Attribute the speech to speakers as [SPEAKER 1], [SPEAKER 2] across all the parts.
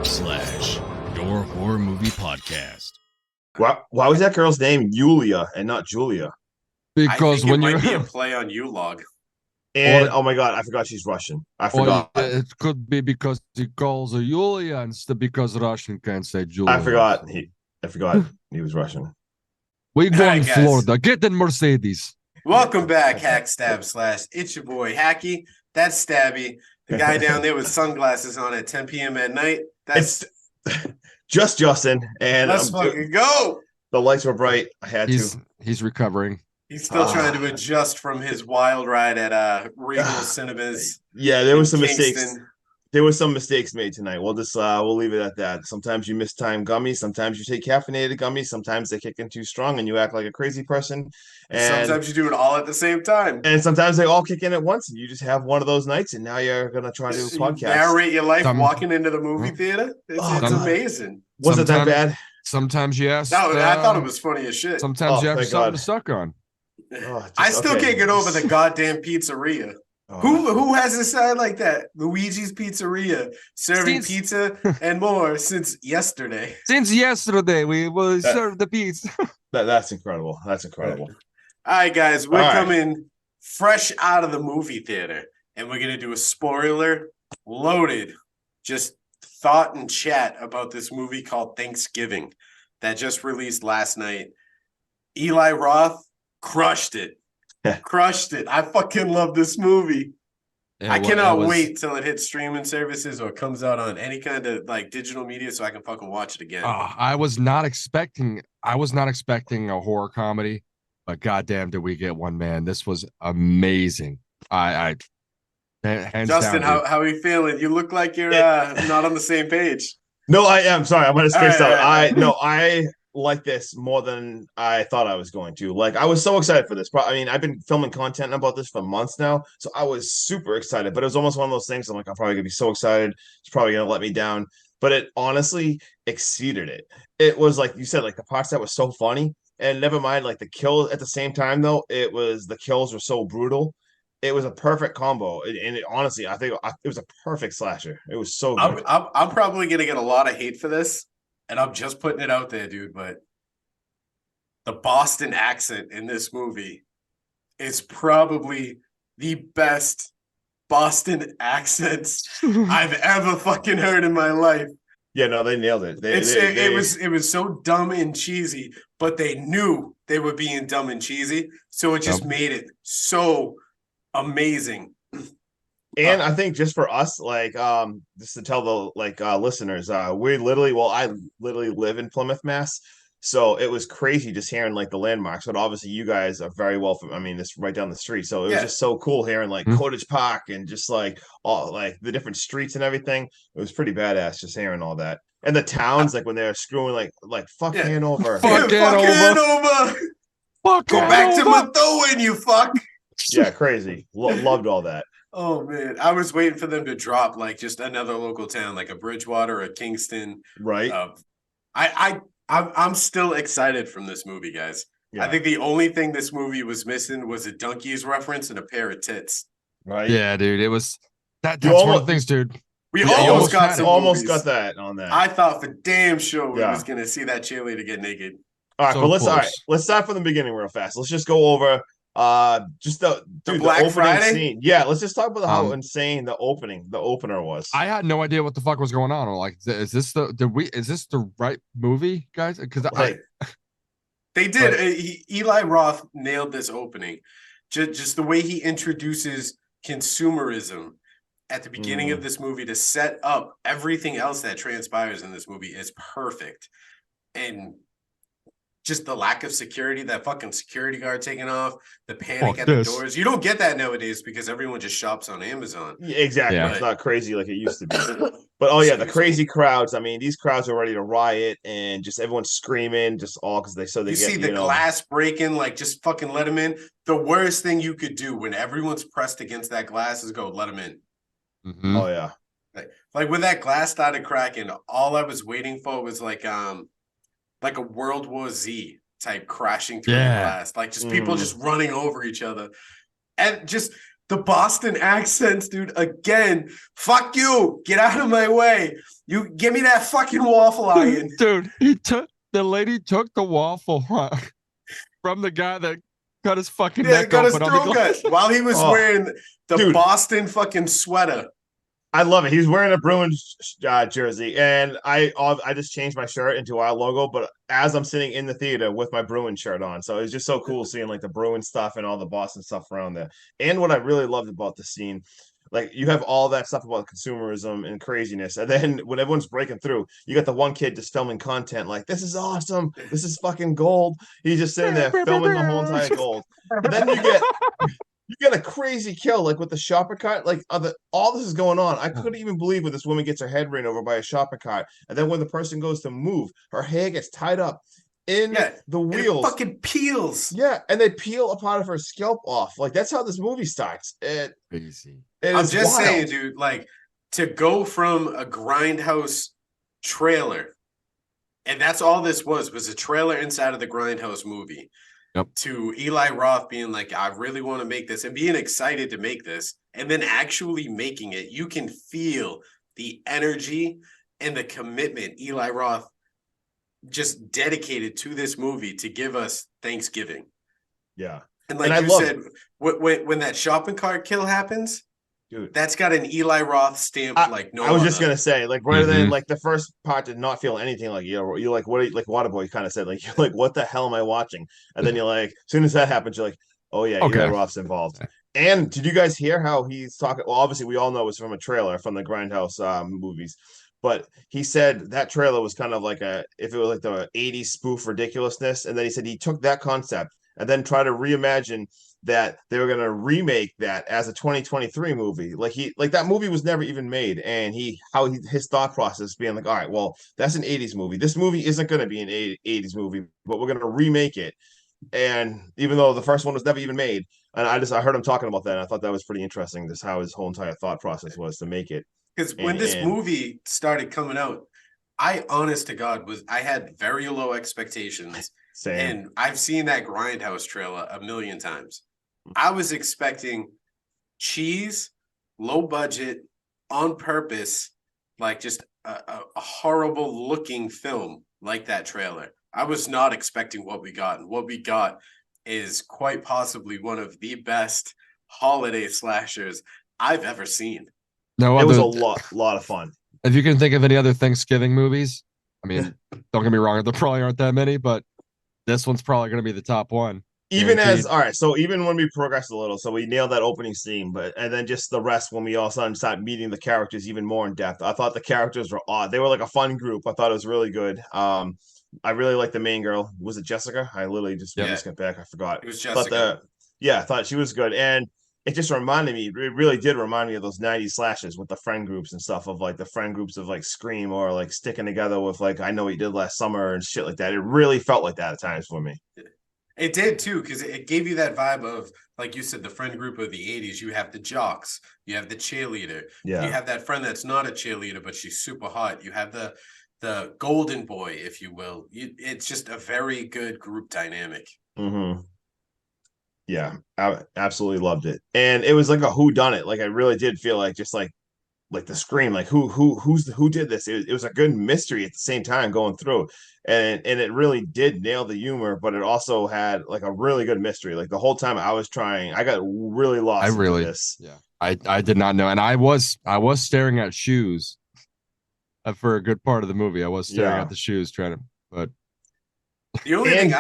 [SPEAKER 1] your horror movie podcast.
[SPEAKER 2] Why was that girl's name Yulia and not Julia?
[SPEAKER 3] Because
[SPEAKER 4] I think
[SPEAKER 3] when
[SPEAKER 4] it
[SPEAKER 3] you're
[SPEAKER 4] might be a play on U-Log.
[SPEAKER 2] And oh my god, I forgot she's Russian. I forgot.
[SPEAKER 3] it could be because he calls her Yulia instead because Russian can't say Julia.
[SPEAKER 2] I forgot he was Russian.
[SPEAKER 3] We go
[SPEAKER 4] Alright,
[SPEAKER 3] in
[SPEAKER 4] guys.
[SPEAKER 3] Florida. Get in Mercedes.
[SPEAKER 4] Welcome back, Hack Stab Slash. It's your boy Hacky. That's Stabby. The guy down there with sunglasses on at 10 p.m. at night. That's
[SPEAKER 2] It's just Justin, and
[SPEAKER 4] let's fucking go.
[SPEAKER 2] the lights were bright. I had to.
[SPEAKER 3] He's recovering.
[SPEAKER 4] He's still trying to adjust from his wild ride at Regal Cinemas.
[SPEAKER 2] Yeah, there was some
[SPEAKER 4] Kingston.
[SPEAKER 2] mistakes. There was some mistakes made tonight. We'll just we'll leave it at that. Sometimes you miss time gummies. Sometimes you take caffeinated gummies. Sometimes they kick in too strong and you act like a crazy person. And
[SPEAKER 4] Sometimes you do it all at the same time.
[SPEAKER 2] and sometimes they all kick in at once, and you just have one of those nights. And now you're gonna try to do a
[SPEAKER 4] You
[SPEAKER 2] podcast.
[SPEAKER 4] narrate your life
[SPEAKER 3] Some-
[SPEAKER 4] walking into the movie theater. It's
[SPEAKER 2] Oh,
[SPEAKER 4] amazing.
[SPEAKER 2] Was it that
[SPEAKER 3] Sometimes-
[SPEAKER 2] bad?
[SPEAKER 3] Sometimes you ask.
[SPEAKER 4] No, I thought it was funny as shit.
[SPEAKER 3] Sometimes you have
[SPEAKER 2] thank
[SPEAKER 3] something
[SPEAKER 2] God.
[SPEAKER 3] to suck on.
[SPEAKER 2] Oh,
[SPEAKER 4] I
[SPEAKER 2] just-
[SPEAKER 4] still
[SPEAKER 2] okay.
[SPEAKER 4] can't get over the goddamn pizzeria.
[SPEAKER 2] Oh.
[SPEAKER 4] Who has a sign like that? Luigi's Pizzeria, serving
[SPEAKER 3] Since-
[SPEAKER 4] pizza and more since yesterday.
[SPEAKER 3] Since yesterday, we will
[SPEAKER 2] That-
[SPEAKER 3] serve the pizza.
[SPEAKER 2] That's incredible. That's incredible.
[SPEAKER 4] All right, guys, we're
[SPEAKER 2] All right.
[SPEAKER 4] coming fresh out of the movie theater, and we're gonna do a spoiler loaded, just thought and chat about this movie called Thanksgiving that just released last night. Eli Roth crushed it. Crushed it. I fucking love this movie. I cannot wait till it hits streaming services or comes out on any kind of like digital media so I can fucking watch it again.
[SPEAKER 3] I was not expecting a horror comedy, but goddamn, did we get one, man? This was amazing. I hands
[SPEAKER 4] Justin,
[SPEAKER 3] down, dude.
[SPEAKER 4] how are you feeling? You look like you're not on the same page.
[SPEAKER 2] No, I am sorry. I'm gonna space
[SPEAKER 4] All
[SPEAKER 2] out.
[SPEAKER 4] right.
[SPEAKER 2] I like this more than I thought I was going to. Like, I was so excited for this. I mean, I've been filming content about this for months now, so I was super excited. But it was almost one of those things. I'm like, I'm probably gonna be so excited. It's probably gonna let me down. But it honestly exceeded it. It was like you said, like the parts that was so funny, and never mind, like the kills at the same time. Though the kills were so brutal. It was a perfect combo, and honestly, I think it was a perfect slasher. It was so good.
[SPEAKER 4] I'm probably gonna get a lot of hate for this, and I'm just putting it out there, dude. But the Boston accent in this movie is probably the best Boston accents I've ever fucking heard in my life.
[SPEAKER 2] Yeah, no, they nailed it.
[SPEAKER 4] It was so dumb and cheesy, but they knew they were being dumb and cheesy, so it just made it so amazing.
[SPEAKER 2] And I think just for us, like, just to tell the listeners, I literally live in Plymouth, Mass. So it was crazy just hearing like the landmarks. But obviously, you guys are very well. I mean, it's right down the street, so it was just so cool hearing like Cottage Park and just like all like the different streets and everything. It was pretty badass just hearing all that. And the towns, like when they're screwing like fuck Hanover.
[SPEAKER 3] Fuck
[SPEAKER 4] Hanover.
[SPEAKER 3] Fuck
[SPEAKER 4] Go back to Methuen, you fuck.
[SPEAKER 2] Yeah, crazy. Loved all that.
[SPEAKER 4] Oh man, I was waiting for them to drop like just another local town, like a Bridgewater or Kingston.
[SPEAKER 2] Right.
[SPEAKER 4] I'm still excited from this movie, guys.
[SPEAKER 2] Yeah.
[SPEAKER 4] I think the only thing this movie was missing was a Donkeys reference and a pair of tits.
[SPEAKER 2] Right.
[SPEAKER 3] Yeah, dude. It was that's
[SPEAKER 2] You
[SPEAKER 3] one
[SPEAKER 2] almost-
[SPEAKER 3] of the things, dude.
[SPEAKER 4] We
[SPEAKER 2] Yeah,
[SPEAKER 4] almost got
[SPEAKER 3] had it.
[SPEAKER 4] some
[SPEAKER 2] almost
[SPEAKER 4] movies.
[SPEAKER 2] got that on that.
[SPEAKER 4] I thought for damn sure we
[SPEAKER 2] Yeah.
[SPEAKER 4] was gonna see that cheerleader get naked.
[SPEAKER 2] All right,
[SPEAKER 3] So
[SPEAKER 2] but let's
[SPEAKER 3] close.
[SPEAKER 2] let's start from the beginning real fast. Let's just go over just the
[SPEAKER 4] Black
[SPEAKER 2] opening
[SPEAKER 4] Friday?
[SPEAKER 2] scene. Yeah, let's just talk about how
[SPEAKER 3] Um,
[SPEAKER 2] insane the opener was.
[SPEAKER 3] I had no idea what the fuck was going on. I'm like, is this the right movie, guys? Because
[SPEAKER 2] Like,
[SPEAKER 4] They did. Eli Roth nailed this opening. Just the way he introduces consumerism at the beginning of this movie to set up everything else that transpires in this movie is perfect. And just the lack of security, that fucking security guard taking off, the panic at the doors. You don't get that nowadays because everyone just shops on Amazon.
[SPEAKER 2] yeah, exactly.
[SPEAKER 3] Yeah.
[SPEAKER 2] It's not crazy like it used to be. But the crazy crowds. I mean, these crowds are ready to riot and just everyone's screaming, just all because they
[SPEAKER 4] You see the glass breaking, like just fucking let them in. The worst thing you could do when everyone's pressed against that glass is go let them in.
[SPEAKER 3] Mhm.
[SPEAKER 2] Oh yeah.
[SPEAKER 4] Like when that glass started cracking, all I was waiting for was like a World War Z type crashing through the
[SPEAKER 3] Yeah.
[SPEAKER 4] glass, like just people just running over each other, and just The Boston accents, dude. Again, fuck you. Get out of my way. You give me that fucking waffle iron.
[SPEAKER 3] Dude, the lady took the waffle from the guy that cut his fucking
[SPEAKER 4] Yeah,
[SPEAKER 3] neck
[SPEAKER 4] got his
[SPEAKER 3] open on the
[SPEAKER 4] throat cut while he was
[SPEAKER 2] Oh,
[SPEAKER 4] wearing the
[SPEAKER 2] dude.
[SPEAKER 4] Boston fucking sweater.
[SPEAKER 2] I love it. He's wearing a Bruins jersey, and I just changed my shirt into our logo. But as I'm sitting in the theater with my Bruins shirt on, so it's just so cool seeing like the Bruin stuff and all the Boston stuff around there. And what I really loved about the scene, like you have all that stuff about consumerism and craziness, and then when everyone's breaking through, you got the one kid just filming content like this is awesome, this is fucking gold. He's just sitting there filming the whole entire gold, and then you get a crazy kill, like with the shopping cart. Like all this is going on. I couldn't even believe when this woman gets her head ran over by a shopping cart, and then when the person goes to move, her hair gets tied up in the wheels.
[SPEAKER 4] It fucking peels.
[SPEAKER 2] Yeah, and they peel a part of her scalp off. Like that's how this movie starts.
[SPEAKER 3] Crazy.
[SPEAKER 4] I'm just saying, dude. Like to go from a Grindhouse trailer, and that's all this was a trailer inside of the Grindhouse movie.
[SPEAKER 3] Yep.
[SPEAKER 4] To Eli Roth being like, I really want to make this, and being excited to make this, and then actually making it. You can feel the energy and the commitment Eli Roth just dedicated to this movie to give us Thanksgiving.
[SPEAKER 2] Yeah.
[SPEAKER 4] And like you said, when that shopping cart kill happens, dude, that's got an Eli Roth stamp. I was
[SPEAKER 2] just gonna say, like, rather than like the first part did not feel anything like you like what like Waterboy kind of said, like you're like, what the hell am I watching? And then you're like, as soon as that happens, you're like, oh yeah, okay. Eli Roth's involved. And did you guys hear how he's talking? Well, obviously we all know it's from a trailer from the Grindhouse movies. But he said that trailer was kind of like if it was like the 80s spoof ridiculousness. And then he said he took that concept and then tried to reimagine that they were going to remake that as a 2023 movie. Like that movie was never even made. And his thought process being like, all right, well, that's an 80s movie. This movie isn't going to be an 80s movie, but we're going to remake it. And even though the first one was never even made, and I heard him talking about that, and I thought that was pretty interesting, just how his whole entire thought process was to make it.
[SPEAKER 4] Because when this movie started coming out, I honest to God I had very low expectations.
[SPEAKER 2] Same.
[SPEAKER 4] And I've seen that Grindhouse trailer a million times. I was expecting cheese, low budget, on purpose, like just a horrible looking film like that trailer. I was not expecting what we got. And what we got is quite possibly one of the best holiday slashers I've ever seen.
[SPEAKER 2] No, it was a lot of fun.
[SPEAKER 3] If you can think of any other Thanksgiving movies, I mean, don't get me wrong, there probably aren't that many, but this one's probably going to be the top one.
[SPEAKER 2] Even so even when we progressed a little, so we nailed that opening scene, and then just the rest when we all suddenly started meeting the characters even more in depth. I thought the characters were odd. They were like a fun group. I thought it was really good. I really liked the main girl. Was it Jessica? I literally just got back. I forgot.
[SPEAKER 4] It was Jessica.
[SPEAKER 2] I thought she was good. And it just reminded me, it really did remind me of those 90s slashes with the friend groups and stuff, of like the friend groups of like Scream or like sticking together with like I Know What You Did Last Summer and shit like that. It really felt like that at times for me.
[SPEAKER 4] It did too, because it gave you that vibe of, like you said, the friend group of the 80s. You have the jocks, you have the cheerleader, you have that friend that's not a cheerleader, but she's super hot. You have the golden boy, if you will. It's just a very good group dynamic.
[SPEAKER 2] Mm-hmm. Yeah, I absolutely loved it. And it was like a whodunit. Like I really did feel like just like the Scream, like who did this? It was a good mystery at the same time going through. And it really did nail the humor, but it also had like a really good mystery. Like the whole time I got really lost into this.
[SPEAKER 3] Yeah. I did not know. And I was staring at shoes for a good part of the movie. I was staring at the shoes but
[SPEAKER 4] the only thing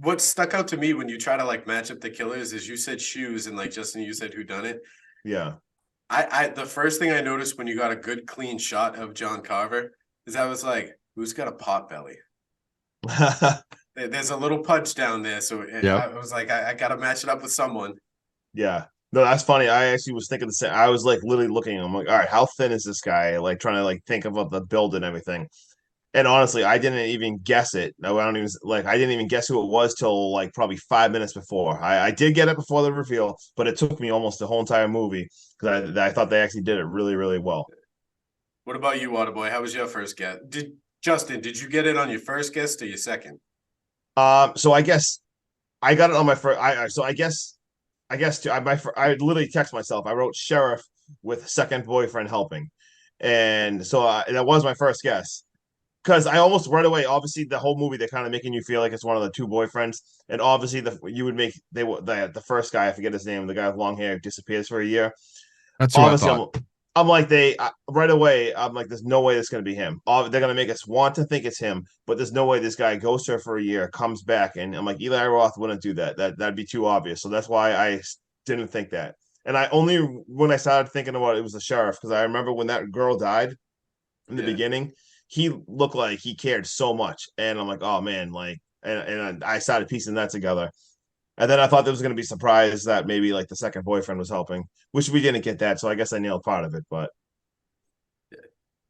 [SPEAKER 4] what stuck out to me when you try to like match up the killers is you said shoes, and like Justin, you said whodunit.
[SPEAKER 2] Yeah.
[SPEAKER 4] I the first thing I noticed when you got a good clean shot of John Carver is I was like, who's got a pot belly? There's a little punch down there, so I was like, I gotta match it up with someone.
[SPEAKER 2] Yeah. No, that's funny. I actually was thinking the same. I was like literally looking. I'm like, all right, how thin is this guy? Like trying to like think about the build and everything. And honestly, I didn't even guess it. No, I didn't even guess who it was till like probably 5 minutes before. I did get it before the reveal, but it took me almost the whole entire movie because I thought they actually did it really, really well.
[SPEAKER 4] What about you, Waterboy? How was your first guess? Justin, did you get it on your first guess or your second?
[SPEAKER 2] So I guess I got it on my first. So I guess I guess I literally text myself. I wrote sheriff with second boyfriend helping, and so that was my first guess. Because I almost right away, obviously the whole movie they're kind of making you feel like it's one of the two boyfriends, and obviously you would make the first guy, I forget his name, the guy with long hair who disappears for a year.
[SPEAKER 3] That's what I
[SPEAKER 2] Obviously,
[SPEAKER 3] thought.
[SPEAKER 2] I'm like right away. I'm like, there's no way this going to be him. They're going to make us want to think it's him, but there's no way this guy goes to her for a year, comes back, and I'm like, Eli Roth wouldn't do that. That'd be too obvious. So that's why I didn't think that. And I only when I started thinking about it was the sheriff because I remember when that girl died in the
[SPEAKER 4] Yeah.
[SPEAKER 2] beginning, he looked like he cared so much, and I'm like, oh man, like, and I started piecing that together. And then I thought there was going to be surprised that maybe like the second boyfriend was helping, which we didn't get that. So I guess I nailed part of it. But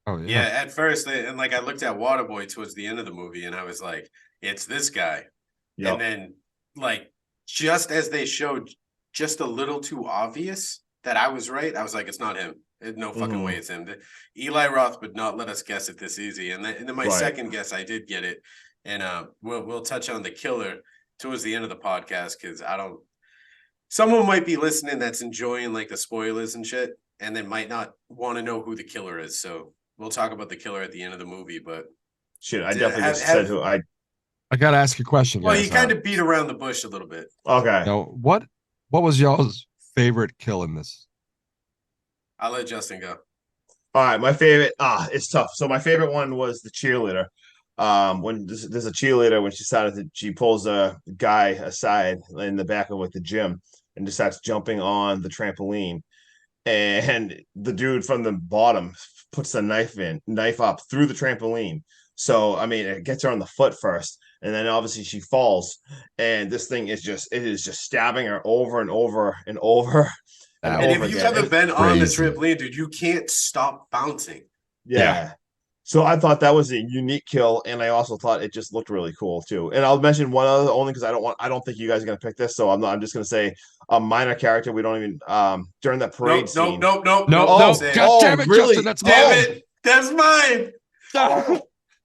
[SPEAKER 3] Oh
[SPEAKER 4] Yeah,
[SPEAKER 3] yeah.
[SPEAKER 4] at first, and like I looked at Waterboy towards the end of the movie, and I was like, "It's this guy." And
[SPEAKER 2] yep.
[SPEAKER 4] then, like, just as they showed, just a little too obvious that I was right, I was like, "It's not him. There's no fucking way it's him." Eli Roth would not let us guess it this easy. And then my
[SPEAKER 2] Right.
[SPEAKER 4] second guess, I did get it, and we'll touch on the killer towards the end of the podcast because I don't. Someone might be listening that's enjoying like the spoilers and shit, and then might not want to know who the killer is. So we'll talk about the killer at the end of the movie. But
[SPEAKER 2] Shit, I
[SPEAKER 4] Did-
[SPEAKER 2] definitely
[SPEAKER 4] have-
[SPEAKER 2] just said
[SPEAKER 4] have-
[SPEAKER 2] who I.
[SPEAKER 3] I gotta ask you a question,
[SPEAKER 4] well,
[SPEAKER 3] guys.
[SPEAKER 4] he kind of beat around the bush a little bit.
[SPEAKER 2] Okay.
[SPEAKER 3] You know, what was y'all's favorite kill in this?
[SPEAKER 4] I'll let Justin go.
[SPEAKER 2] All right, my favorite. It's tough. So my favorite one was the cheerleader. When there's a cheerleader when she pulls a guy aside in the back of like the gym and just starts jumping on the trampoline, and the dude from the bottom puts the knife up through the trampoline. So I mean, it gets her on the foot first, and then obviously she falls, and this thing is just stabbing her over and over and over and
[SPEAKER 3] That
[SPEAKER 4] And
[SPEAKER 2] over
[SPEAKER 4] if you've
[SPEAKER 2] again.
[SPEAKER 4] ever been on the
[SPEAKER 3] crazy.
[SPEAKER 4] trampoline, dude, you can't stop bouncing.
[SPEAKER 2] Yeah. So I thought that was a unique kill, and I also thought it just looked really cool too. And I'll mention one other only because I don't think you guys are gonna pick this, so I'm just gonna say a minor character. We don't even during that parade
[SPEAKER 4] Nope,
[SPEAKER 2] scene.
[SPEAKER 4] nope.
[SPEAKER 3] No,
[SPEAKER 2] Oh,
[SPEAKER 3] no,
[SPEAKER 4] Say it.
[SPEAKER 3] God damn it,
[SPEAKER 2] really?
[SPEAKER 3] Justin, that's
[SPEAKER 4] Damn
[SPEAKER 3] mine.
[SPEAKER 4] it, that's mine.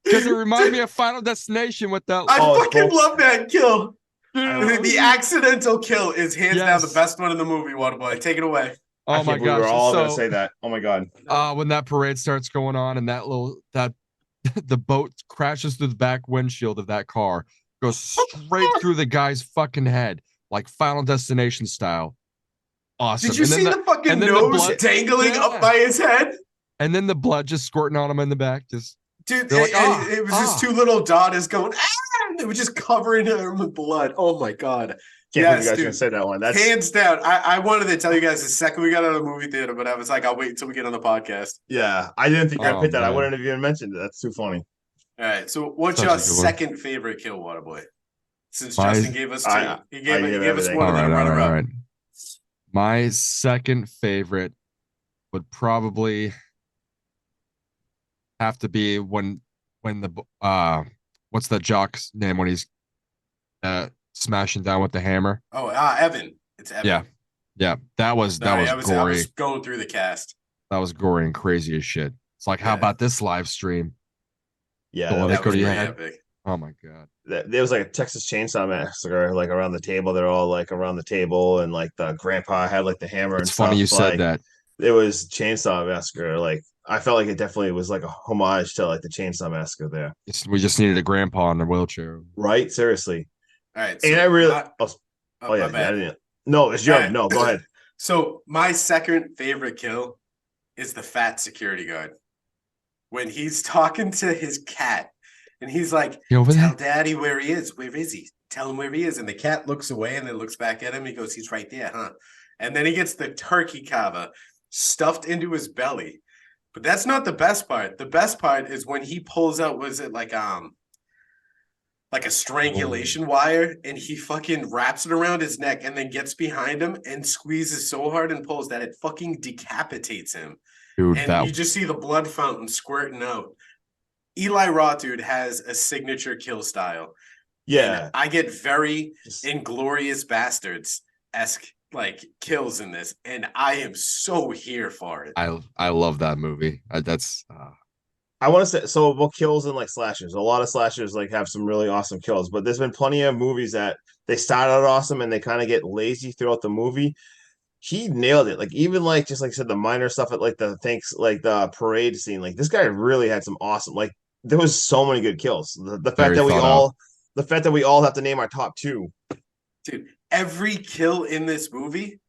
[SPEAKER 3] Because it reminded me of Final Destination with that.
[SPEAKER 4] I
[SPEAKER 2] Oh, it's
[SPEAKER 4] fucking
[SPEAKER 2] both-
[SPEAKER 4] love that kill.
[SPEAKER 2] I-
[SPEAKER 4] The accidental kill is hands down the
[SPEAKER 3] Yes.
[SPEAKER 4] best one in the movie. Waterboy, take it away.
[SPEAKER 2] I
[SPEAKER 3] Oh
[SPEAKER 2] can't
[SPEAKER 3] my
[SPEAKER 2] believe we're
[SPEAKER 3] gosh!
[SPEAKER 2] all gonna
[SPEAKER 3] So,
[SPEAKER 2] say that. Oh my god.
[SPEAKER 3] when that parade starts going on and that the boat crashes through the back windshield of that car, goes straight through the guy's fucking head, like Final Destination style. Awesome.
[SPEAKER 4] Did you
[SPEAKER 3] And then
[SPEAKER 4] see the fucking
[SPEAKER 3] and then the
[SPEAKER 4] nose
[SPEAKER 3] blood-
[SPEAKER 4] dangling
[SPEAKER 3] Yeah.
[SPEAKER 4] up by his head?
[SPEAKER 3] And then the blood just squirting on him in the back. Just
[SPEAKER 4] Dude,
[SPEAKER 3] They're like,
[SPEAKER 4] it was just two little daughters going, and they were just covering him with blood. Oh my god.
[SPEAKER 2] Can't believe you guys
[SPEAKER 4] dude.
[SPEAKER 2] gonna say that one. That's
[SPEAKER 4] Hands down. I wanted to tell you guys the second we got out of the movie theater, but I was like, I'll wait until we get on the podcast.
[SPEAKER 2] yeah. I didn't think I'd
[SPEAKER 3] Oh,
[SPEAKER 2] pick that. I
[SPEAKER 3] man.
[SPEAKER 2] wouldn't have even mentioned it. That's too funny.
[SPEAKER 4] All right. So what's
[SPEAKER 3] Such
[SPEAKER 4] your
[SPEAKER 3] a good one.
[SPEAKER 4] second favorite kill, Waterboy? Since
[SPEAKER 3] My-
[SPEAKER 4] Justin gave us two. He
[SPEAKER 2] I
[SPEAKER 4] gave
[SPEAKER 2] give
[SPEAKER 4] us
[SPEAKER 2] everything.
[SPEAKER 4] one
[SPEAKER 3] all
[SPEAKER 4] of
[SPEAKER 3] right,
[SPEAKER 4] them.
[SPEAKER 3] all right,
[SPEAKER 4] Runner
[SPEAKER 3] all
[SPEAKER 4] up.
[SPEAKER 3] right. My second favorite would probably have to be when the what's the jock's name when he's smashing down with the hammer.
[SPEAKER 4] Oh, Evan. It's Evan.
[SPEAKER 3] Yeah, that was
[SPEAKER 4] Sorry, I
[SPEAKER 3] gory.
[SPEAKER 4] was going through the cast.
[SPEAKER 3] That was gory and crazy as shit. It's like, how
[SPEAKER 4] Yeah.
[SPEAKER 3] about this live stream?
[SPEAKER 2] Yeah.
[SPEAKER 3] The one
[SPEAKER 2] that
[SPEAKER 3] that
[SPEAKER 4] That was
[SPEAKER 3] could
[SPEAKER 4] pretty
[SPEAKER 3] have-
[SPEAKER 4] epic.
[SPEAKER 3] Oh my god.
[SPEAKER 2] there was like a Texas Chainsaw Massacre, like around the table. They're all like around the table, and like the grandpa had like the hammer.
[SPEAKER 3] It's
[SPEAKER 2] and
[SPEAKER 3] funny you
[SPEAKER 2] stuff.
[SPEAKER 3] said
[SPEAKER 2] Like,
[SPEAKER 3] that.
[SPEAKER 2] It was Chainsaw Massacre. Like I felt like it definitely was like a homage to like the Chainsaw Massacre there,
[SPEAKER 3] We just needed a grandpa in a wheelchair.
[SPEAKER 2] right? Seriously.
[SPEAKER 4] All right.
[SPEAKER 2] And I really,
[SPEAKER 4] my-
[SPEAKER 2] oh
[SPEAKER 4] my
[SPEAKER 2] yeah,
[SPEAKER 4] bad.
[SPEAKER 2] I didn't. No, it's your
[SPEAKER 4] Alright.
[SPEAKER 2] no. Go ahead.
[SPEAKER 4] So my second favorite kill is the fat security guard. When he's talking to his cat and he's like,
[SPEAKER 3] You over
[SPEAKER 4] tell
[SPEAKER 3] there?
[SPEAKER 4] daddy where he is. Where is he? Tell him where he is. And the cat looks away and then looks back at him. He goes, he's right there, huh? And then he gets the turkey kava stuffed into his belly. But that's not the best part. The best part is when he pulls out, was it like a strangulation wire, and he fucking wraps it around his neck and then gets behind him and squeezes so hard and pulls that it fucking decapitates him.
[SPEAKER 3] Dude,
[SPEAKER 4] And
[SPEAKER 3] that
[SPEAKER 4] you just see the blood fountain squirting out. Eli Roth, dude, has a signature kill style.
[SPEAKER 2] Yeah.
[SPEAKER 4] And I get very
[SPEAKER 2] Just-
[SPEAKER 4] Inglorious Bastards-esque like kills in this, and I am so here for it.
[SPEAKER 3] I love that movie. That's
[SPEAKER 2] I want to say so. Well, kills and like slashers. A lot of slashers like have some really awesome kills, but there's been plenty of movies that they start out awesome and they kind of get lazy throughout the movie. He nailed it. Like even like just like I said, the minor stuff at like the thanks like the parade scene. Like this guy really had some awesome. Like there was so many good kills. The fact
[SPEAKER 3] Very
[SPEAKER 2] that we
[SPEAKER 3] thought
[SPEAKER 2] all the fact that we all have to name our top two.
[SPEAKER 4] Dude, every kill in this movie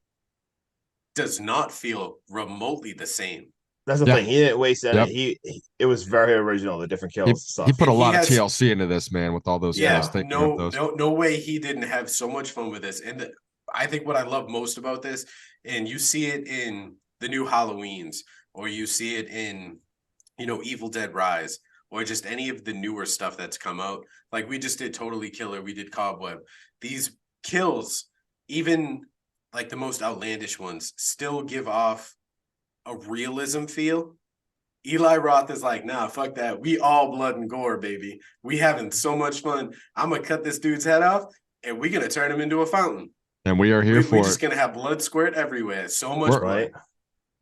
[SPEAKER 4] does not feel remotely the same.
[SPEAKER 2] That's the
[SPEAKER 3] Yeah.
[SPEAKER 2] thing. He didn't waste any.
[SPEAKER 3] Yep.
[SPEAKER 2] It was very original. The different kills
[SPEAKER 3] He,
[SPEAKER 2] and stuff.
[SPEAKER 3] he put a
[SPEAKER 4] He
[SPEAKER 3] lot
[SPEAKER 4] has-
[SPEAKER 3] of TLC into this, man, with all those
[SPEAKER 4] Yeah,
[SPEAKER 3] kills. Thinking of those.
[SPEAKER 4] no way he didn't have so much fun with this. And I think what I love most about this, and you see it in the new Halloweens, or you see it in, Evil Dead Rise, or just any of the newer stuff that's come out. Like we just did Totally Killer, we did Cobweb. These kills, even like the most outlandish ones, still give off a realism feel. Eli Roth is like, nah, fuck that. We all blood and gore, baby. We having so much fun. I'm gonna cut this dude's head off, and we're gonna turn him into a fountain.
[SPEAKER 3] And we are here for
[SPEAKER 4] We're
[SPEAKER 3] it.
[SPEAKER 4] just gonna have blood squirt everywhere. So much
[SPEAKER 3] We're-
[SPEAKER 4] blood.
[SPEAKER 2] Right.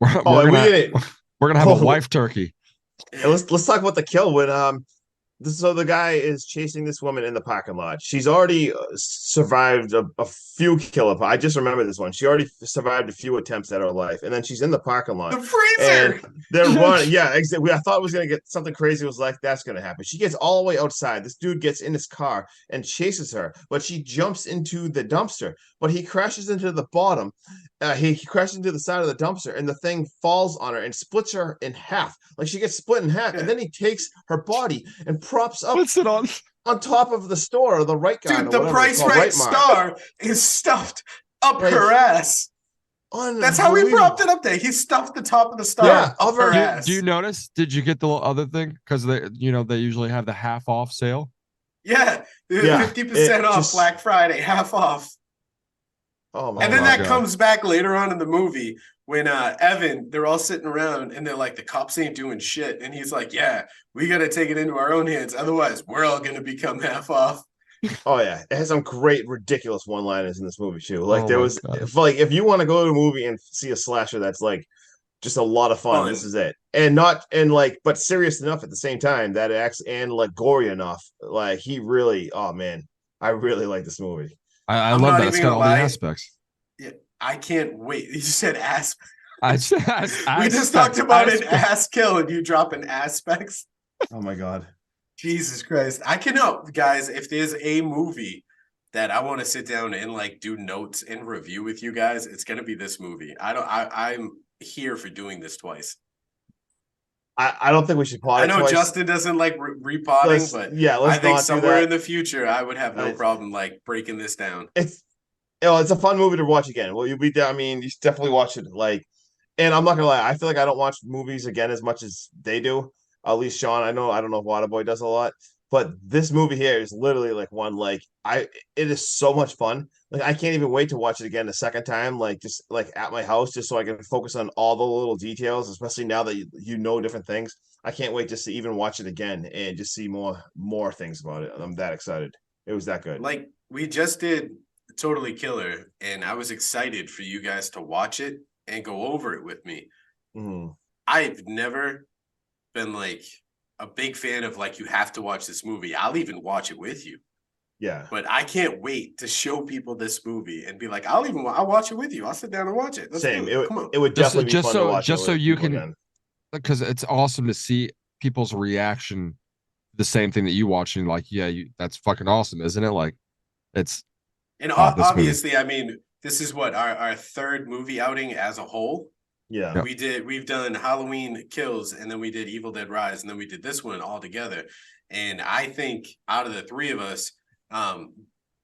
[SPEAKER 3] We're,
[SPEAKER 2] Oh,
[SPEAKER 3] we're
[SPEAKER 2] and we
[SPEAKER 3] gonna,
[SPEAKER 2] get it.
[SPEAKER 3] we're gonna have
[SPEAKER 2] Oh.
[SPEAKER 3] a wife turkey.
[SPEAKER 2] And let's talk about the kill when so the guy is chasing this woman in the parking lot. She's already survived a few kill. I just remember this one. She already survived a few attempts at her life, and then she's in the parking lot.
[SPEAKER 4] The freezer.
[SPEAKER 2] And they're running. Yeah, exactly. I thought it was gonna get something crazy. It was like that's gonna happen. She gets all the way outside. This dude gets in his car and chases her, but she jumps into the dumpster. But he crashes into the bottom. He crashes into the side of the dumpster, and the thing falls on her and splits her in half. Like she gets split in half, and then he takes her body and props up
[SPEAKER 3] What's it on?
[SPEAKER 2] top of the store or the right guy.
[SPEAKER 4] Dude, the Price Right star is stuffed up
[SPEAKER 2] Right.
[SPEAKER 4] her ass. That's how he propped it up there. He stuffed the top of the star
[SPEAKER 2] Yeah,
[SPEAKER 4] up her
[SPEAKER 2] do-
[SPEAKER 4] ass.
[SPEAKER 3] Do you notice? Did you get the little other thing? Because they usually have the half off sale.
[SPEAKER 4] Yeah,
[SPEAKER 2] Yeah,
[SPEAKER 4] 50%
[SPEAKER 2] it
[SPEAKER 4] off
[SPEAKER 2] just-
[SPEAKER 4] Black Friday, half off.
[SPEAKER 2] Oh my
[SPEAKER 4] And then
[SPEAKER 3] my
[SPEAKER 4] that
[SPEAKER 3] God.
[SPEAKER 4] comes back later on in the movie when Evan, they're all sitting around and they're like, the cops ain't doing shit. And he's like, yeah, we got to take it into our own hands. Otherwise, we're all going to become half off.
[SPEAKER 2] Oh yeah, it has some great, ridiculous one-liners in this movie too. Like
[SPEAKER 3] Oh
[SPEAKER 2] there
[SPEAKER 3] my
[SPEAKER 2] was,
[SPEAKER 3] God.
[SPEAKER 2] if you want to go to a movie and see a slasher that's like just a lot of fun, this is it. And but serious enough at the same time that it acts and like gory enough. Like he really, oh man, I really like this movie.
[SPEAKER 3] I
[SPEAKER 4] I'm
[SPEAKER 3] love
[SPEAKER 4] not
[SPEAKER 3] that. It's
[SPEAKER 4] even
[SPEAKER 3] got all
[SPEAKER 4] gonna
[SPEAKER 3] the
[SPEAKER 4] lie.
[SPEAKER 3] aspects.
[SPEAKER 4] I can't wait. You said ass.
[SPEAKER 3] We
[SPEAKER 4] We just talked about an ass kill and you drop an aspects.
[SPEAKER 2] Oh my god.
[SPEAKER 4] Jesus Christ. I cannot, guys, if there's a movie that I want to sit down and like do notes and review with you guys, it's gonna be this movie. I'm here for doing this twice.
[SPEAKER 2] I don't think we should plot
[SPEAKER 4] I
[SPEAKER 2] it
[SPEAKER 4] know
[SPEAKER 2] twice.
[SPEAKER 4] Justin doesn't like repotting, but
[SPEAKER 2] let's
[SPEAKER 4] I think
[SPEAKER 2] not do
[SPEAKER 4] somewhere
[SPEAKER 2] that.
[SPEAKER 4] in the future I would have no
[SPEAKER 2] I-
[SPEAKER 4] problem like breaking this down.
[SPEAKER 2] It's it's a fun movie to watch again. Well, I mean, you should definitely watch it. Like, and I'm not gonna lie, I feel like I don't watch movies again as much as they do. At least Sean, I don't know if Waterboy does a lot, but this movie here is literally like one it is so much fun. Like I can't even wait to watch it again the second time, like just like at my house, just so I can focus on all the little details, especially now that you know different things. I can't wait just to even watch it again and just see more things about it. I'm that excited. It was that good.
[SPEAKER 4] Like we just did Totally Killer, and I was excited for you guys to watch it and go over it with me.
[SPEAKER 2] Mhm.
[SPEAKER 4] I've never been like a big fan of like you have to watch this movie. I'll even watch it with you.
[SPEAKER 2] Yeah.
[SPEAKER 4] But I can't wait to show people this movie and be like, I'll watch it with you. I'll sit down and watch it. Let's
[SPEAKER 2] Same.
[SPEAKER 4] do it. Come on.
[SPEAKER 2] It would
[SPEAKER 3] Just-
[SPEAKER 2] definitely
[SPEAKER 3] just
[SPEAKER 2] be fun
[SPEAKER 3] so-
[SPEAKER 2] to watch.
[SPEAKER 3] just
[SPEAKER 2] it
[SPEAKER 3] so
[SPEAKER 2] with
[SPEAKER 3] you
[SPEAKER 2] people
[SPEAKER 3] can-
[SPEAKER 2] again.
[SPEAKER 3] Because it's awesome to see people's reaction. The same thing that you watching, like, yeah, that's fucking awesome, isn't it? Like, it's
[SPEAKER 4] And
[SPEAKER 3] this movie.
[SPEAKER 4] obviously, I mean, this is what our third movie outing as a whole.
[SPEAKER 2] Yeah.
[SPEAKER 4] We've done Halloween Kills, and then we did Evil Dead Rise, and then we did this one all together. And I think out of the three of us,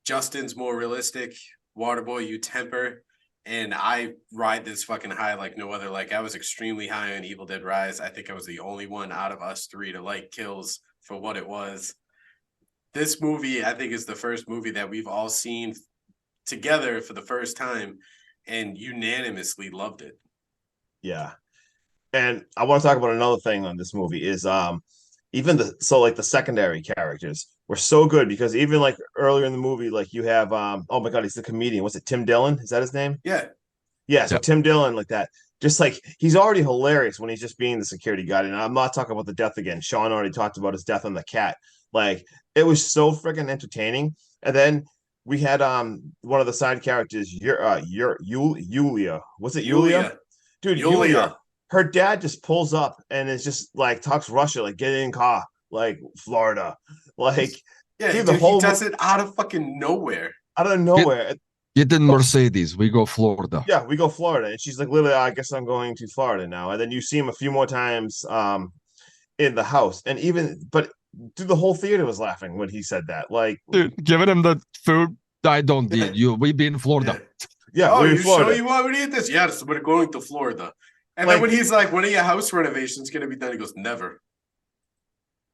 [SPEAKER 4] Justin's more realistic. Waterboy, you temper, and I ride this fucking high like no other. Like I was extremely high on Evil Dead Rise. I think I was the only one out of us three to like Kills for what it was. This movie, I think, is the first movie that we've all seen together for the first time and unanimously loved it.
[SPEAKER 2] Yeah. And I want to talk about another thing on this movie is even the secondary characters were so good because even like earlier in the movie, like you have oh my god, he's the comedian. What's it, Tim Dillon? Is that his name?
[SPEAKER 4] Yeah.
[SPEAKER 2] Yeah, so
[SPEAKER 3] Yep.
[SPEAKER 2] Tim Dillon, like that. just like he's already hilarious when he's just being the security guard. And I'm not talking about the death again. Sean already talked about his death on the cat. Like it was so freaking entertaining. And then we had one of the side characters, Yulia. Was it Yulia? Dude, Yulia. Her dad just pulls up and is just like talks Russia, like get in car, like Florida. Like
[SPEAKER 4] Yeah,
[SPEAKER 2] dude,
[SPEAKER 4] dude, he does it out of fucking nowhere.
[SPEAKER 2] Out of nowhere.
[SPEAKER 3] Get in Mercedes. We go Florida.
[SPEAKER 2] Yeah, we go Florida. And she's like, literally, I guess I'm going to Florida now. And then you see him a few more times in the house. And even, but dude, the whole theater was laughing when he said that. Like,
[SPEAKER 3] dude, giving him the food. I don't need you. We be in Florida.
[SPEAKER 2] Yeah,
[SPEAKER 4] oh,
[SPEAKER 2] we're in
[SPEAKER 4] you
[SPEAKER 2] Florida.
[SPEAKER 4] sure you want me to eat this? Yes, we're going to Florida. And
[SPEAKER 2] like,
[SPEAKER 4] then when he's like, when are your house renovations going to be done? He goes, never.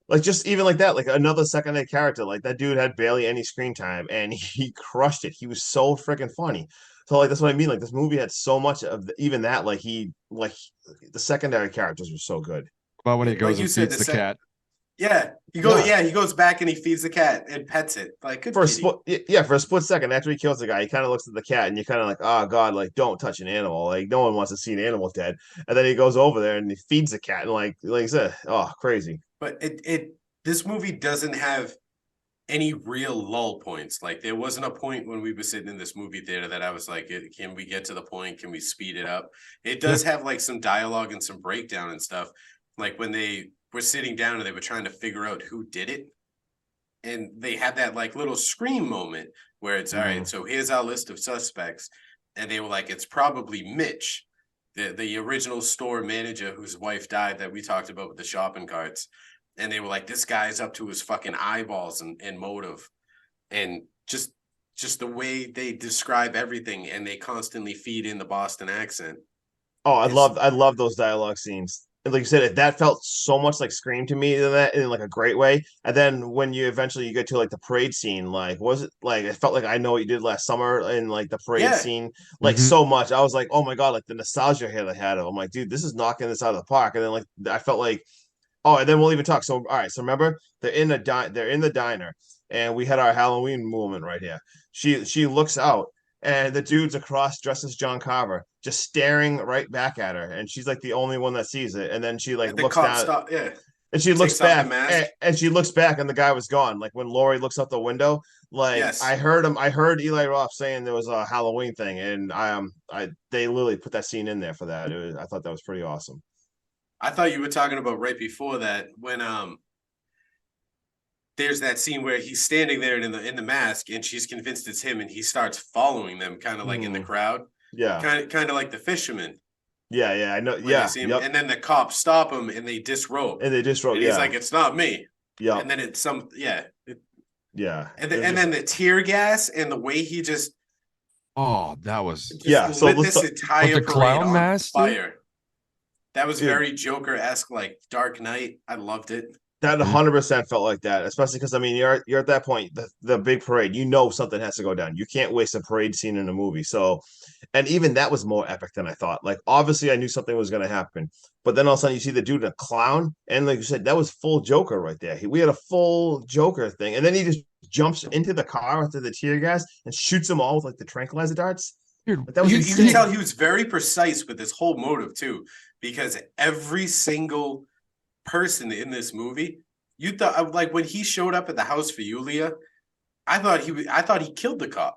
[SPEAKER 2] Like, just even like that, like another secondary character, like that dude had barely any screen time and he crushed it. He was so freaking funny. So, like, that's what I mean. Like, this movie had so much of even that. Like, the secondary characters were so good.
[SPEAKER 3] But when he goes
[SPEAKER 4] like
[SPEAKER 3] and feeds the cat.
[SPEAKER 4] Yeah, he goes back and he feeds the cat and pets it. Like good
[SPEAKER 2] for a
[SPEAKER 4] kitty.
[SPEAKER 2] for a split second after he kills the guy, he kind of looks at the cat and you're kind of like, oh god, like don't touch an animal. Like no one wants to see an animal dead. And then he goes over there and he feeds the cat and like I said, oh crazy.
[SPEAKER 4] But this movie doesn't have any real lull points. Like there wasn't a point when we were sitting in this movie theater that I was like, can we get to the point? Can we speed it up? It does have like some dialogue and some breakdown and stuff. Like when they were sitting down and they were trying to figure out who did it. And they had that like little scream moment where it's all right, so here's our list of suspects. And they were like, it's probably Mitch, the original store manager whose wife died that we talked about with the shopping carts. And they were like, this guy's up to his fucking eyeballs and motive. And just the way they describe everything and they constantly feed in the Boston accent.
[SPEAKER 2] Oh, I love those dialogue scenes. And like you said, that felt so much like Scream to me in like a great way. And then when you eventually get to like the parade scene, like was it like it felt like I Know What You Did Last Summer in like the parade scene, like so much. I was like, oh my god, like the nostalgia here I had. I'm like, dude, this is knocking this out of the park. And then like I felt like, oh, and then we'll even talk. So all right, so remember they're in the diner, and we had our Halloween moment right here. She looks out. And the dude's across dressed as John Carver, just staring right back at her, and she's like the only one that sees it. And then she like looks down, and she looks back, and she looks back, and the guy was gone. Like when Laurie looks out the window, like I heard Eli Roth saying there was a Halloween thing, and they literally put that scene in there for that. I thought that was pretty awesome.
[SPEAKER 4] I thought you were talking about right before that when there's that scene where he's standing there in the mask and she's convinced it's him and he starts following them kind of like in the crowd.
[SPEAKER 2] Yeah.
[SPEAKER 4] Kind of like the fisherman.
[SPEAKER 2] Yeah, I know. Yeah.
[SPEAKER 4] Yep. And then the cops stop him and they disrobe.
[SPEAKER 2] And he's
[SPEAKER 4] like, it's not me.
[SPEAKER 2] Yeah.
[SPEAKER 4] And then it's some
[SPEAKER 2] yeah.
[SPEAKER 4] And then the tear gas and the way he just
[SPEAKER 3] that was
[SPEAKER 2] so
[SPEAKER 4] lit this entire
[SPEAKER 3] the clown
[SPEAKER 4] on
[SPEAKER 3] mask
[SPEAKER 4] fire. That was very Joker-esque, like Dark Knight. I loved it.
[SPEAKER 2] That 100% felt like that, especially because I mean you're at that point, the big parade. You know something has to go down. You can't waste a parade scene in a movie. So, and even that was more epic than I thought. Like obviously I knew something was going to happen, but then all of a sudden you see the dude in a clown, and like you said, that was full Joker right there. We had a full Joker thing, and then he just jumps into the car after the tear gas and shoots them all with like the tranquilizer darts.
[SPEAKER 3] Dude,
[SPEAKER 2] that was
[SPEAKER 4] you can tell he was very precise with his whole motive too, because every single person in this movie, you thought like when he showed up at the house for Yulia, I thought he killed the cop.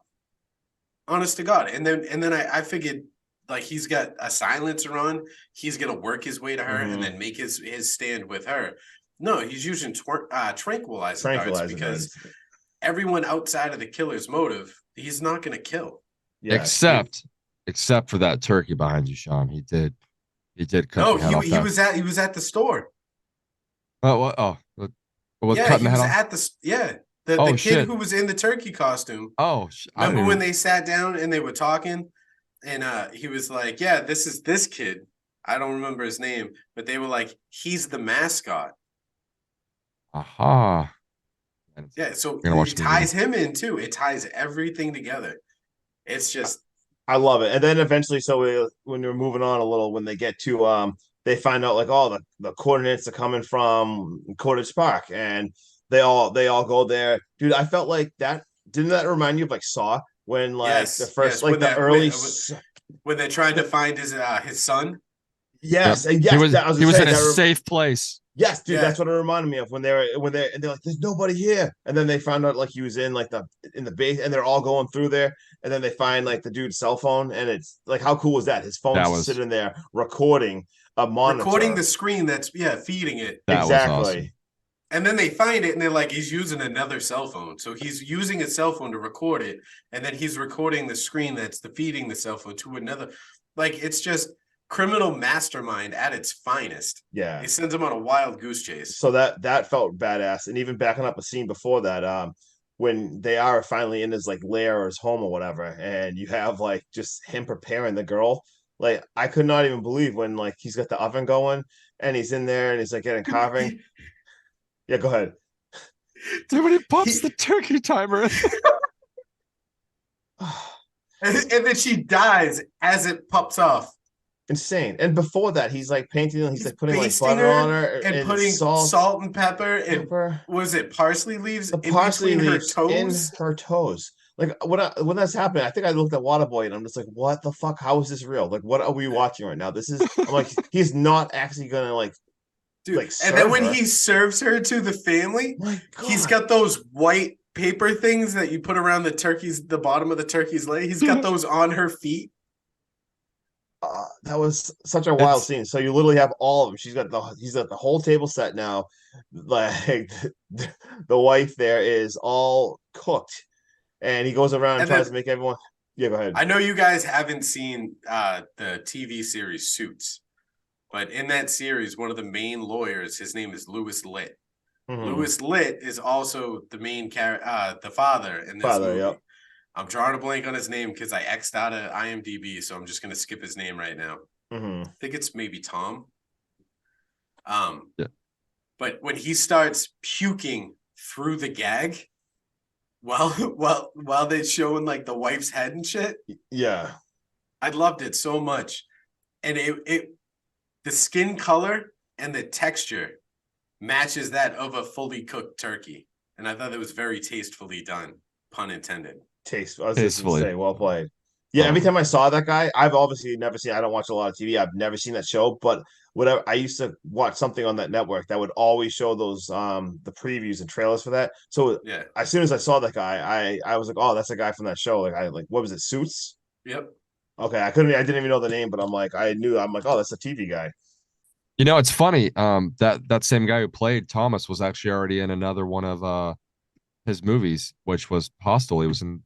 [SPEAKER 4] Honest to God. And then I figured like he's got a silencer on, he's gonna work his way to her and then make his stand with her. No, he's using tranquilizer darts because everyone outside of the killer's motive, he's not gonna kill.
[SPEAKER 2] Yeah,
[SPEAKER 3] except for that turkey behind you, Sean. He did cut.
[SPEAKER 4] No,
[SPEAKER 3] the head off
[SPEAKER 4] he was at the store.
[SPEAKER 3] Was
[SPEAKER 4] yeah,
[SPEAKER 3] cutting
[SPEAKER 4] he was
[SPEAKER 3] the head
[SPEAKER 4] at the kid who was in the turkey costume. Remember when they sat down and they were talking, and he was like, "Yeah, this is this kid. I don't remember his name, but they were like, he's the mascot."
[SPEAKER 3] Aha.
[SPEAKER 4] Yeah, so it ties him in too. It ties everything together. It's just,
[SPEAKER 2] I love it. And then eventually, when we're moving on a little, when they get to they find out like all the coordinates are coming from Cottage Park, and they all go there. Dude, I felt like that. Didn't that remind you of like Saw when like the first like the early
[SPEAKER 4] when they're trying to find his son.
[SPEAKER 2] Yes, and
[SPEAKER 3] He
[SPEAKER 2] yes,
[SPEAKER 3] was
[SPEAKER 2] that I was
[SPEAKER 3] he
[SPEAKER 2] gonna
[SPEAKER 3] was
[SPEAKER 2] say
[SPEAKER 3] in a
[SPEAKER 2] that.
[SPEAKER 3] safe place.
[SPEAKER 2] Yes, dude,
[SPEAKER 4] Yeah.
[SPEAKER 2] that's what it reminded me of when they're and they're like, "There's nobody here," and then they found out like he was in like the base, and they're all going through there, and then they find like the dude's cell phone, and it's like, how cool was that? His phone's
[SPEAKER 3] That
[SPEAKER 2] just
[SPEAKER 3] was
[SPEAKER 2] sitting there recording a monitor.
[SPEAKER 4] Recording the screen that's feeding it.
[SPEAKER 3] that was
[SPEAKER 2] exactly.
[SPEAKER 3] awesome.
[SPEAKER 4] And then they find it and they're like, he's using another cell phone. So he's using a cell phone to record it. And then he's recording the screen that's feeding the cell phone to another. Like, it's just criminal mastermind at its finest.
[SPEAKER 2] Yeah.
[SPEAKER 4] He sends him on a wild goose chase.
[SPEAKER 2] So that felt badass. And even backing up a scene before that, when they are finally in his like lair or his home or whatever, and you have like just him preparing the girl. Like, I could not even believe when like he's got the oven going and he's in there and he's like getting carving. Yeah, go ahead.
[SPEAKER 3] Dude, when he pops the turkey timer.
[SPEAKER 4] And then she dies as it pops off.
[SPEAKER 2] Insane. And before that, he's like painting, he's like putting like
[SPEAKER 4] basting
[SPEAKER 2] butter
[SPEAKER 4] her
[SPEAKER 2] on her
[SPEAKER 4] and putting salt and pepper and
[SPEAKER 2] pepper.
[SPEAKER 4] was it parsley leaves
[SPEAKER 2] The
[SPEAKER 4] in
[SPEAKER 2] parsley
[SPEAKER 4] between her
[SPEAKER 2] leaves
[SPEAKER 4] toes?
[SPEAKER 2] in her toes. Like when that's happening, I think I looked at Waterboy and I'm just like, what the fuck? How is this real? Like, what are we watching right now? This is, I'm like, he's not actually gonna like,
[SPEAKER 4] Dude,
[SPEAKER 2] like
[SPEAKER 4] and then when
[SPEAKER 2] serve her.
[SPEAKER 4] he serves her to the family,
[SPEAKER 2] My
[SPEAKER 4] he's
[SPEAKER 2] God.
[SPEAKER 4] got those white paper things that you put around the bottom of the turkey's leg. He's got those on her feet.
[SPEAKER 2] That was such a wild
[SPEAKER 3] It's-
[SPEAKER 2] scene. So you literally have all of them. He's got the whole table set now. Like the wife there is all cooked, and he goes around and
[SPEAKER 4] And
[SPEAKER 2] tries
[SPEAKER 4] then-
[SPEAKER 2] to make everyone. Yeah, go ahead.
[SPEAKER 4] I know you guys haven't seen the TV series Suits, but in that series, one of the main lawyers, his name is Louis Litt.
[SPEAKER 2] Mhm.
[SPEAKER 4] Louis Litt is also the main character, the father in this movie.
[SPEAKER 2] Yep.
[SPEAKER 4] I'm drawing a blank on his name because I X'd out of IMDb, so I'm just gonna skip his name right now.
[SPEAKER 2] Mhm.
[SPEAKER 4] I think it's maybe Tom.
[SPEAKER 3] Yeah.
[SPEAKER 4] But when he starts puking through the gag, while they're showing like the wife's head and shit,
[SPEAKER 2] Yeah.
[SPEAKER 4] I loved it so much. And the skin color and the texture matches that of a fully cooked turkey. And I thought it was very tastefully done, pun intended.
[SPEAKER 2] I was just gonna
[SPEAKER 3] Tastefully.
[SPEAKER 2] say, well played. Yeah, every time I saw that guy, I've obviously never seen. I don't watch a lot of TV. I've never seen that show, but whatever. I used to watch something on that network that would always show those the previews and trailers for that. So
[SPEAKER 4] Yeah.
[SPEAKER 2] as soon as I saw that guy, I was like, oh, that's a guy from that show. Like what was it, Suits?
[SPEAKER 4] Yep.
[SPEAKER 2] Okay, I didn't even know the name, but I'm like, I'm like, oh, that's a TV guy.
[SPEAKER 3] You know, it's funny. That same guy who played Thomas was actually already in another one of his movies, which was Hostel. He was in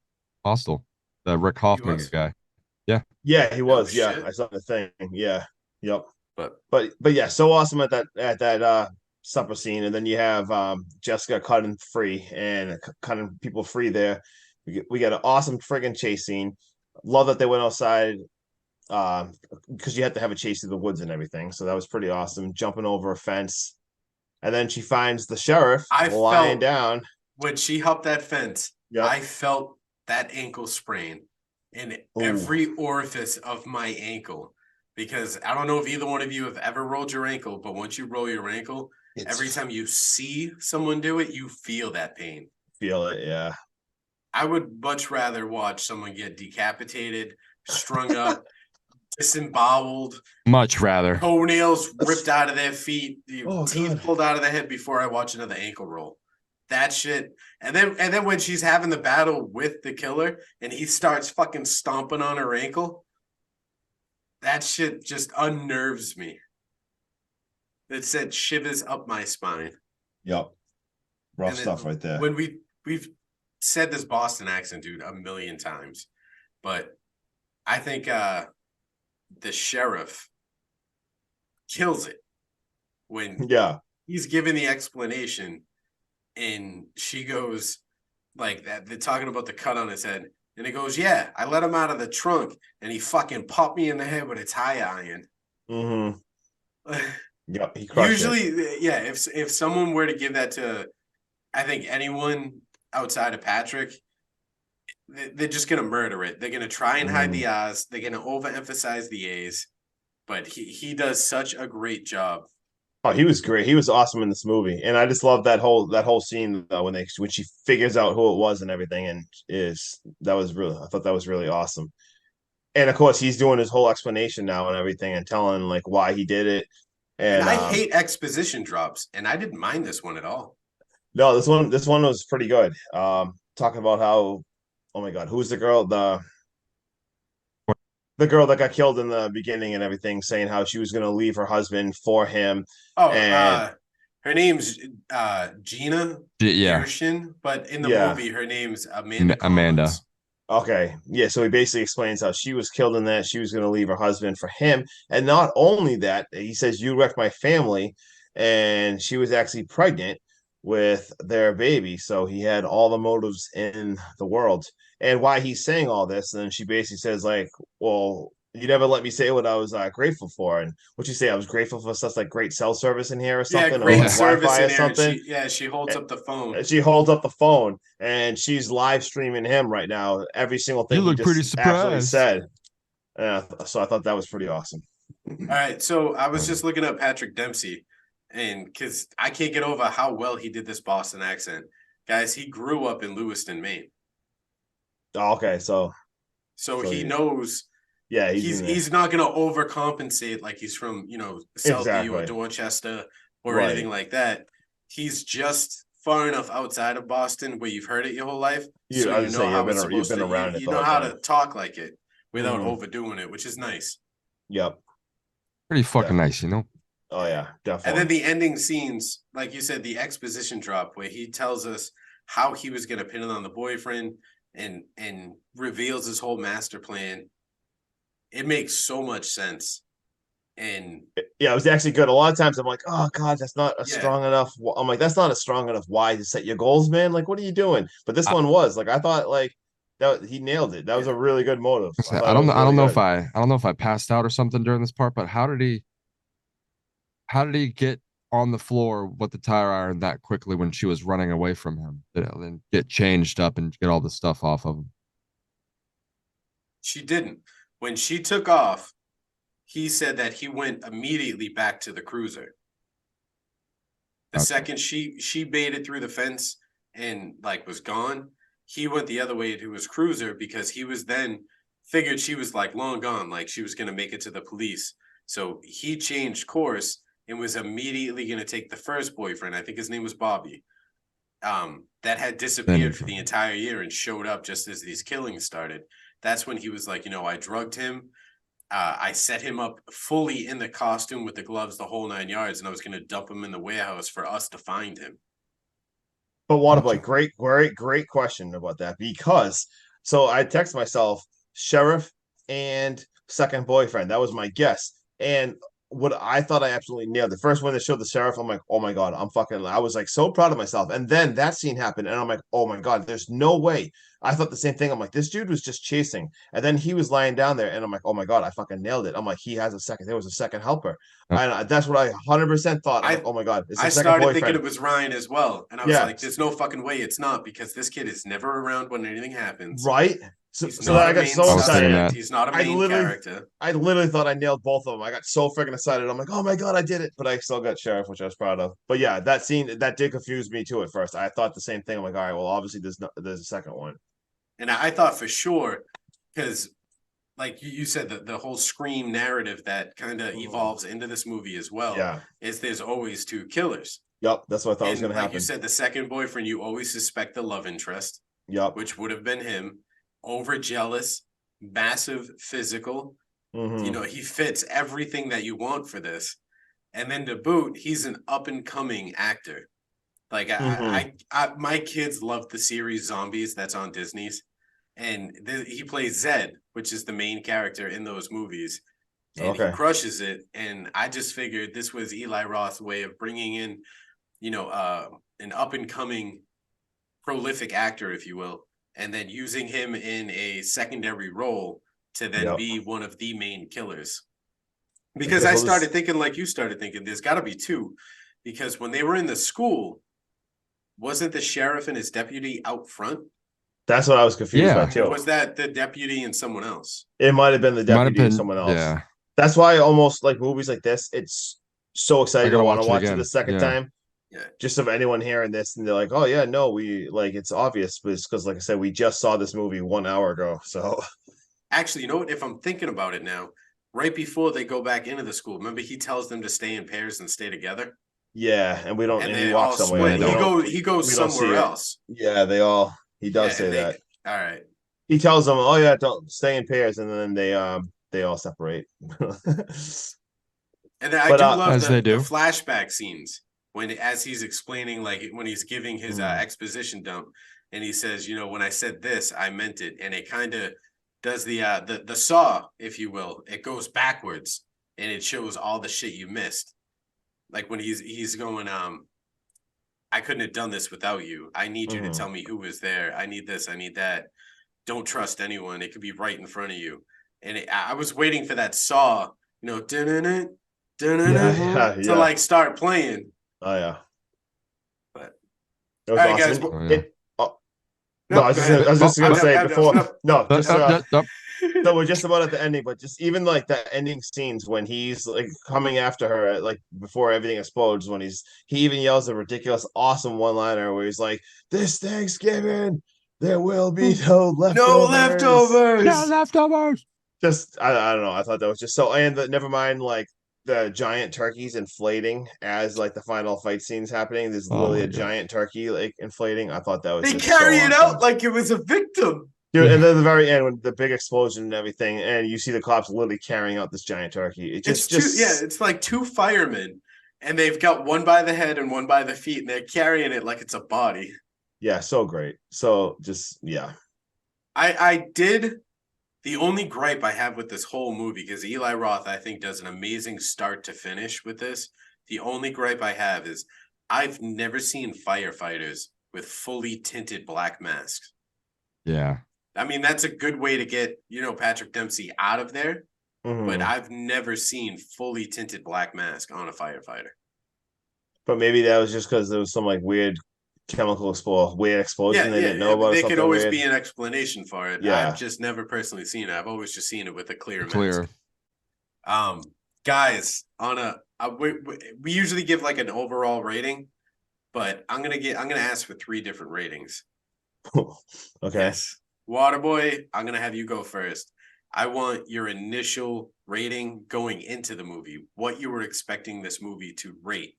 [SPEAKER 3] Hostel, the Rick Hoffman
[SPEAKER 4] was?
[SPEAKER 3] guy.
[SPEAKER 2] Yeah, he was.
[SPEAKER 4] shit.
[SPEAKER 2] Yeah, I saw the thing. Yeah, yep.
[SPEAKER 4] But
[SPEAKER 2] But yeah, so awesome at that supper scene, and then you have Jessica cutting free and cutting people free there. We get an awesome friggin' chase scene. Love that they went outside because you had to have a chase through the woods and everything. So that was pretty awesome. Jumping over a fence, and then she finds the sheriff lying down.
[SPEAKER 4] when she hopped that fence,
[SPEAKER 2] Yep.
[SPEAKER 4] I felt that ankle sprain in every orifice of my ankle. Because I don't know if either one of you have ever rolled your ankle, but once you roll your ankle, every time you see someone do it, you feel that pain.
[SPEAKER 2] Feel it, yeah.
[SPEAKER 4] I would much rather watch someone get decapitated, strung up, disemboweled,
[SPEAKER 3] Much rather.
[SPEAKER 4] toenails ripped out of their feet,
[SPEAKER 2] Oh,
[SPEAKER 4] teeth
[SPEAKER 2] God.
[SPEAKER 4] pulled out of their head before I watch another ankle roll. That shit. And then when she's having the battle with the killer and he starts fucking stomping on her ankle, that shit just unnerves me. It said shivers up my spine.
[SPEAKER 2] Yep. Rough
[SPEAKER 4] And then
[SPEAKER 2] stuff right there.
[SPEAKER 4] When we've said this Boston accent, dude, a million times, but I think the sheriff kills it when
[SPEAKER 2] Yeah.
[SPEAKER 4] he's giving the explanation, and she goes like that. They're talking about the cut on his head, and he goes, "Yeah, I let him out of the trunk, and he fucking popped me in the head with a tie iron."
[SPEAKER 2] Mm-hmm. Yep. He crushed
[SPEAKER 4] Usually, yeah, if someone were to give that to, I think anyone outside of Patrick, they're just gonna murder it. They're gonna try and hide the R's. They're gonna overemphasize the A's. But he does such a great job.
[SPEAKER 2] Oh, he was great. He was awesome in this movie, and I just love that whole scene when she figures out who it was and everything, and I thought that was really awesome. And of course, he's doing his whole explanation now and everything, and telling like why he did it.
[SPEAKER 4] And
[SPEAKER 2] And
[SPEAKER 4] I hate exposition drops, and I didn't mind this one at all.
[SPEAKER 2] no, this one was pretty good. Talking about how, oh my God, who's the girl? The girl that got killed in the beginning and everything, saying how she was gonna leave her husband for him.
[SPEAKER 4] Oh,
[SPEAKER 2] And
[SPEAKER 4] her name's Gina
[SPEAKER 3] Yeah.
[SPEAKER 4] Gershon, but in the
[SPEAKER 2] Yeah.
[SPEAKER 4] movie, her name's Amanda.
[SPEAKER 3] Amanda.
[SPEAKER 4] Collins.
[SPEAKER 2] okay, yeah, so he basically explains how she was killed in that. She was gonna leave her husband for him. And not only that, he says, you wrecked my family, and she was actually pregnant with their baby. So he had all the motives in the world. And why he's saying all this, and then she basically says, like, well, you never let me say what I was grateful for. And what you say, I was grateful for stuff like great cell service in here or
[SPEAKER 4] Yeah,
[SPEAKER 2] something, or
[SPEAKER 4] great
[SPEAKER 2] like
[SPEAKER 4] service
[SPEAKER 2] Wi-Fi
[SPEAKER 4] in
[SPEAKER 2] or
[SPEAKER 4] there. And
[SPEAKER 2] something.
[SPEAKER 4] she holds up the phone.
[SPEAKER 2] And she holds up the phone and she's live streaming him right now. Every single thing
[SPEAKER 3] You look
[SPEAKER 2] he
[SPEAKER 3] pretty
[SPEAKER 2] just absolutely
[SPEAKER 3] surprised.
[SPEAKER 2] said. So I thought that was pretty awesome.
[SPEAKER 4] All right, so I was just looking up Patrick Dempsey, and because I can't get over how well he did this Boston accent. Guys, he grew up in Lewiston, Maine.
[SPEAKER 2] Oh, okay, so
[SPEAKER 4] He knows
[SPEAKER 2] yeah, he's
[SPEAKER 4] he's not going to overcompensate like he's from, Southie or
[SPEAKER 2] exactly
[SPEAKER 4] Dorchester or
[SPEAKER 2] right.
[SPEAKER 4] anything like that. He's just far enough outside of Boston where you've heard it your whole life.
[SPEAKER 2] I was
[SPEAKER 4] know
[SPEAKER 2] saying,
[SPEAKER 4] how it's
[SPEAKER 2] you've
[SPEAKER 4] supposed
[SPEAKER 2] been
[SPEAKER 4] to,
[SPEAKER 2] around it
[SPEAKER 4] you
[SPEAKER 2] the
[SPEAKER 4] know
[SPEAKER 2] whole
[SPEAKER 4] how
[SPEAKER 2] time.
[SPEAKER 4] to talk like it without
[SPEAKER 2] Mhm.
[SPEAKER 4] overdoing it, which is nice.
[SPEAKER 2] Yep.
[SPEAKER 3] Pretty fucking
[SPEAKER 2] Yeah.
[SPEAKER 3] nice, you know?
[SPEAKER 2] Oh yeah,
[SPEAKER 4] And
[SPEAKER 2] definitely.
[SPEAKER 4] then the ending scenes, like you said, the exposition drop where he tells us how he was going to pin it on the boyfriend and reveals his whole master plan. It makes so much sense. And
[SPEAKER 2] Yeah, it was actually good. A lot of times I'm like, oh God, that's not a
[SPEAKER 4] Yeah.
[SPEAKER 2] strong enough. I'm like, that's not a strong enough why to set your goals, man. Like, what are you doing? But this
[SPEAKER 3] I-
[SPEAKER 2] one was like, I thought like that he nailed it. That was a really good motive. I thought it was
[SPEAKER 3] I don't
[SPEAKER 2] really
[SPEAKER 3] know
[SPEAKER 2] good.
[SPEAKER 3] if I don't know if I passed out or something during this part, but how did he get on the floor with the tire iron that quickly when she was running away from him? Then get changed up and get all the stuff off of him.
[SPEAKER 4] she didn't. When she took off, he said that he went immediately back to the cruiser. The
[SPEAKER 3] Okay.
[SPEAKER 4] second she baited through the fence and like was gone, he went the other way to his cruiser because he was then figured she was like long gone, like she was going to make it to the police. So he changed course and was immediately going to take the first boyfriend. I think his name was Bobby. That had disappeared for the entire year and showed up just as these killings started. That's when he was like, I drugged him. I set him up fully in the costume with the gloves, the whole 9 yards, and I was going to dump him in the warehouse for us to find him.
[SPEAKER 2] But Waterboy, great question about that, because so I text myself sheriff and second boyfriend. That was my guess. And what I thought I absolutely nailed. The first one that showed the sheriff, I'm like, oh my God, I was like so proud of myself. And then that scene happened, and I'm like, oh my God, there's no way. I thought the same thing. I'm like, this dude was just chasing. And then he was lying down there, and I'm like, oh my God, I fucking nailed it. I'm like, there was a second helper. And that's what I 100% thought. I'm like, oh my God, it's
[SPEAKER 4] I
[SPEAKER 2] a second
[SPEAKER 4] started
[SPEAKER 2] boyfriend.
[SPEAKER 4] thinking it was Ryan as well. And I was
[SPEAKER 2] Yeah.
[SPEAKER 4] like, there's no fucking way it's not, because this kid is never around when anything happens.
[SPEAKER 2] Right? So
[SPEAKER 4] He's
[SPEAKER 2] that
[SPEAKER 4] not
[SPEAKER 2] I
[SPEAKER 4] a
[SPEAKER 2] got
[SPEAKER 4] main
[SPEAKER 2] so
[SPEAKER 3] I was thinking
[SPEAKER 2] excited.
[SPEAKER 3] that.
[SPEAKER 4] He's not a
[SPEAKER 2] I
[SPEAKER 4] main
[SPEAKER 2] literally-
[SPEAKER 4] character.
[SPEAKER 2] I literally thought I nailed both of them. I got so freaking excited. I'm like, oh my God, I did it. But I still got sheriff, which I was proud of. But yeah, that scene, that did confuse me too at first. I thought the same thing. I'm like, all right, well, obviously there's a second one.
[SPEAKER 4] And I thought for sure, because like you said, the whole Scream narrative that kind of evolves into this movie as well,
[SPEAKER 2] Yeah.
[SPEAKER 4] is there's always two killers.
[SPEAKER 2] Yep. That's what I thought was
[SPEAKER 4] And
[SPEAKER 2] going to
[SPEAKER 4] like
[SPEAKER 2] happen.
[SPEAKER 4] you said, the second boyfriend, you always suspect the love interest,
[SPEAKER 2] Yep.
[SPEAKER 4] which would have been him. Overjealous, massive physical.
[SPEAKER 2] Mhm.
[SPEAKER 4] He fits everything that you want for this. And then to boot, he's an up and coming actor. Like I my kids love the series Zombies that's on Disney's, and he plays Zed, which is the main character in those movies, and he
[SPEAKER 2] Okay.
[SPEAKER 4] crushes it. And I just figured this was Eli Roth's way of bringing in, an up and coming, prolific actor, if you will, and then using him in a secondary role to then
[SPEAKER 2] Yep.
[SPEAKER 4] be one of the main killers. Because
[SPEAKER 2] Because
[SPEAKER 4] I
[SPEAKER 2] what was-
[SPEAKER 4] started thinking, like you started thinking, there's got to be two. Because when they were in the school, wasn't the sheriff and his deputy out front?
[SPEAKER 2] That's what I was confused
[SPEAKER 3] Yeah.
[SPEAKER 2] by too.
[SPEAKER 4] Or was that the deputy and someone else?
[SPEAKER 2] It might have been the
[SPEAKER 3] Might have
[SPEAKER 2] deputy or
[SPEAKER 3] been
[SPEAKER 2] someone else.
[SPEAKER 3] Yeah.
[SPEAKER 2] That's why I almost like movies like this. It's so exciting to
[SPEAKER 3] gotta
[SPEAKER 2] want to
[SPEAKER 3] watch it
[SPEAKER 2] watch it
[SPEAKER 3] again.
[SPEAKER 2] the second
[SPEAKER 3] Yeah.
[SPEAKER 2] time.
[SPEAKER 4] Yeah.
[SPEAKER 2] Just of anyone hearing this and they're like, oh yeah, no, we like it's obvious, but it's because like I said, we just saw this movie 1 hour ago. So
[SPEAKER 4] Actually, you know what? If I'm thinking about it now, right before they go back into the school, remember he tells them to stay in pairs and stay together,
[SPEAKER 2] Yeah, and we don't,
[SPEAKER 4] and
[SPEAKER 2] and he
[SPEAKER 4] they all
[SPEAKER 2] walks somewhere.
[SPEAKER 4] split.
[SPEAKER 3] Yeah, they
[SPEAKER 4] He goes
[SPEAKER 2] We don't see
[SPEAKER 4] somewhere
[SPEAKER 2] it.
[SPEAKER 4] else.
[SPEAKER 2] Yeah, he
[SPEAKER 4] Yeah,
[SPEAKER 2] does say
[SPEAKER 4] and they.
[SPEAKER 2] that.
[SPEAKER 4] All right.
[SPEAKER 2] He tells them, "Oh yeah, don't stay in pairs," and then they all separate.
[SPEAKER 4] And then I
[SPEAKER 2] But
[SPEAKER 4] do love
[SPEAKER 3] As they
[SPEAKER 4] the
[SPEAKER 3] do.
[SPEAKER 4] flashback scenes when, as he's explaining, like when he's giving his
[SPEAKER 2] Mhm.
[SPEAKER 4] exposition dump, and he says, you know, when I said this, I meant it, and it kind of does the saw, if you will. It goes backwards, and it shows all the shit you missed. Like when he's going, I couldn't have done this without you. I need you to
[SPEAKER 2] Mhm.
[SPEAKER 4] tell me who was there. I need this. I need that. Don't trust anyone. It could be right in front of you. And I was waiting for that saw, you know,
[SPEAKER 2] Yeah,
[SPEAKER 4] to
[SPEAKER 2] yeah.
[SPEAKER 4] like start playing.
[SPEAKER 2] Oh yeah,
[SPEAKER 4] But
[SPEAKER 2] it was
[SPEAKER 4] all right,
[SPEAKER 2] awesome.
[SPEAKER 4] guys.
[SPEAKER 3] Oh, yeah.
[SPEAKER 2] No, I was just gonna say before. No, just
[SPEAKER 3] Up.
[SPEAKER 2] so we're just about at the ending, but just even like the ending scenes when he's like coming after her, like before everything explodes, when he even yells a ridiculous, awesome one-liner where he's like, "This Thanksgiving, there will be no
[SPEAKER 4] No
[SPEAKER 2] leftovers."
[SPEAKER 4] leftovers.
[SPEAKER 3] Yeah, leftovers.
[SPEAKER 2] Just I don't know. I thought that was just so. And never mind, like the giant turkeys inflating as like the final fight scenes happening. There's
[SPEAKER 3] Oh
[SPEAKER 2] literally
[SPEAKER 3] my
[SPEAKER 2] a
[SPEAKER 3] God.
[SPEAKER 2] giant turkey like inflating. I thought that was
[SPEAKER 4] They
[SPEAKER 2] just
[SPEAKER 4] carry
[SPEAKER 2] so
[SPEAKER 4] it
[SPEAKER 2] awesome.
[SPEAKER 4] out like it was a victim.
[SPEAKER 2] Dude, and then the very end when the big explosion and everything, and you see the cops literally carrying out this giant turkey. It
[SPEAKER 4] It's
[SPEAKER 2] just
[SPEAKER 4] two, yeah, it's like two firemen, and they've got one by the head and one by the feet, and they're carrying it like it's a body.
[SPEAKER 2] yeah, so great. So just yeah.
[SPEAKER 4] I did. The only gripe I have with this whole movie, because Eli Roth, I think, does an amazing start to finish with this. The only gripe I have is I've never seen firefighters with fully tinted black masks.
[SPEAKER 3] Yeah.
[SPEAKER 4] I mean, that's a good way to get, you know, Patrick Dempsey out of there,
[SPEAKER 2] Mhm.
[SPEAKER 4] but I've never seen fully tinted black mask on a firefighter.
[SPEAKER 2] But maybe that was just because there was some like weird chemical weird explosion
[SPEAKER 4] Yeah,
[SPEAKER 2] they didn't know
[SPEAKER 4] yeah.
[SPEAKER 2] about.
[SPEAKER 4] There
[SPEAKER 2] Something
[SPEAKER 4] could always
[SPEAKER 2] weird.
[SPEAKER 4] be an explanation for it.
[SPEAKER 2] Yeah.
[SPEAKER 4] I've just never personally seen it. I've always just seen it with a clear
[SPEAKER 3] Clear.
[SPEAKER 4] mask. Guys, on we usually give like an overall rating, but I'm gonna ask for 3 different ratings.
[SPEAKER 2] Okay.
[SPEAKER 4] Yes. Waterboy, I'm gonna have you go first. I want your initial rating going into the movie, what you were expecting this movie to rate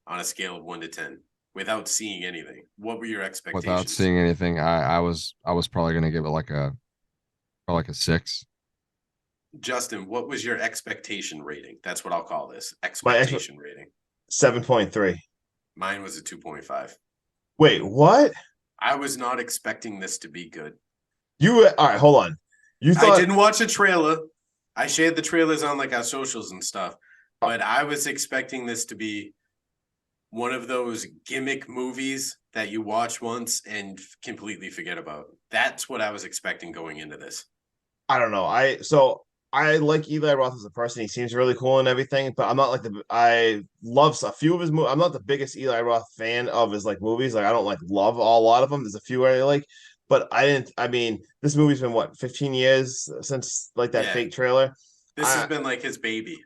[SPEAKER 4] on a scale of 1 to 10 without seeing anything. What were your expectations?
[SPEAKER 3] Without seeing anything, I was probably gonna give it like a 6.
[SPEAKER 4] Justin, what was your expectation rating? That's what I'll call this.
[SPEAKER 2] My
[SPEAKER 4] Expectation rating.
[SPEAKER 2] 7.3.
[SPEAKER 4] Mine was a 2.5.
[SPEAKER 2] Wait, what?
[SPEAKER 4] I was not expecting this to be good.
[SPEAKER 2] You all right? Hold on. You thought
[SPEAKER 4] I didn't watch a trailer. I shared the trailers on like our socials and stuff, but I was expecting this to be one of those gimmick movies that you watch once and completely forget about. That's what I was expecting going into this.
[SPEAKER 2] I don't know. I like Eli Roth as a person. He seems really cool and everything, but I'm not like I love a few of his movies. I'm not the biggest Eli Roth fan of his like movies. Like I don't like love a lot of them. There's a few I like, but I mean, this movie's been what 15 years since like that fake trailer.
[SPEAKER 4] This has been like his baby.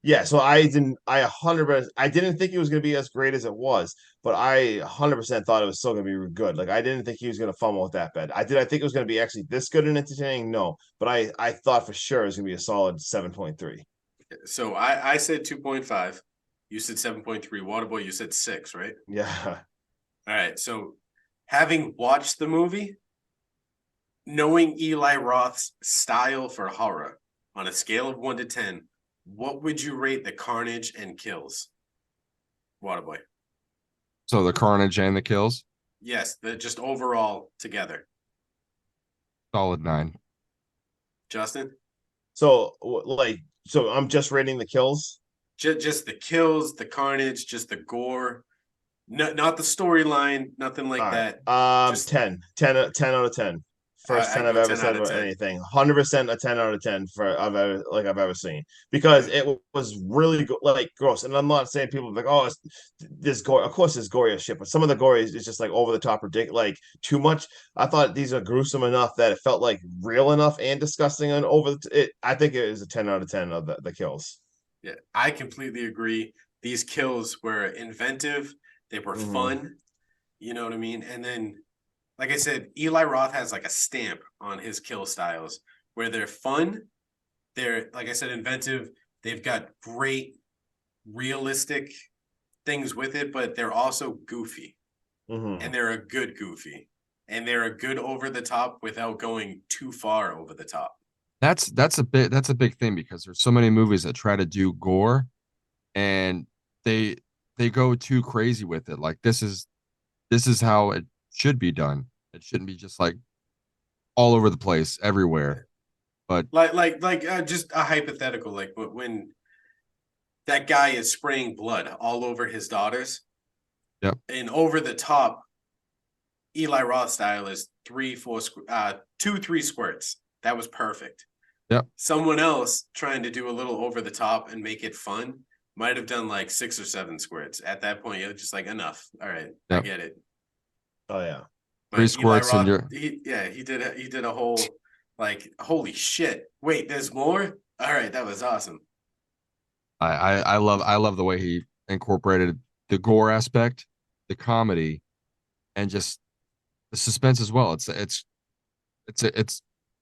[SPEAKER 2] Yeah, so I didn't 100% I didn't think it was gonna be as great as it was, but I 100% thought it was still gonna be good. Like I didn't think he was gonna fumble with that bad. I think it was gonna be actually this good and entertaining. No, but I thought for sure it was gonna be a solid 7.3.
[SPEAKER 4] So I said 2.5. You said 7.3. Waterboy, you said 6, right?
[SPEAKER 2] Yeah.
[SPEAKER 4] All right. So having watched the movie, knowing Eli Roth's style for horror on a scale of 1 to 10, what would you rate the carnage and kills? Waterboy.
[SPEAKER 3] So the carnage and the kills,
[SPEAKER 4] Yes, just overall together.
[SPEAKER 3] solid 9.
[SPEAKER 4] Justin?
[SPEAKER 2] So I'm just rating the kills.
[SPEAKER 4] Just the kills, the carnage, just the gore. Not the storyline, nothing like that.
[SPEAKER 2] Just 10 out of 10. First 10 I've ever said about anything. 100% a 10 out of 10 I've ever seen, because it was really like gross. And I'm not saying people like, oh, this gore. Of course, it's gory as shit, but some of the gore is just like over the top, ridiculous, like too much. I thought these are gruesome enough that it felt like real enough and disgusting and over it. I think it is a 10 out of 10 of the kills.
[SPEAKER 4] Yeah, I completely agree. These kills were inventive. They were fun. You know what I mean? And then, like I said, Eli Roth has like a stamp on his kill styles where they're fun, they're, like I said, inventive. They've got great, realistic things with it, but they're also goofy.
[SPEAKER 2] Mhm.
[SPEAKER 4] And they're a good goofy. And they're a good over the top without going too far over the top.
[SPEAKER 3] That's a big thing because there's so many movies that try to do gore and they go too crazy with it. Like this is how it should be done. It shouldn't be just like all over the place everywhere. But
[SPEAKER 4] Just a hypothetical, like when that guy is spraying blood all over his daughters.
[SPEAKER 3] Yep.
[SPEAKER 4] And over the top, Eli Roth style is 2-3 squirts. That was perfect.
[SPEAKER 3] Yep.
[SPEAKER 4] Someone else trying to do a little over the top and make it fun might have done like 6 or 7 squirts. At that point, you're just like, enough. All right, I
[SPEAKER 3] Yep.
[SPEAKER 4] get it.
[SPEAKER 2] Oh yeah.
[SPEAKER 4] But
[SPEAKER 3] 3 squirts
[SPEAKER 4] Eli
[SPEAKER 3] and
[SPEAKER 4] Roth,
[SPEAKER 3] you're
[SPEAKER 4] he did a whole like, holy shit. Wait, there's more? All right, that was awesome.
[SPEAKER 3] I love the way he incorporated the gore aspect, the comedy, and just the suspense as well. It's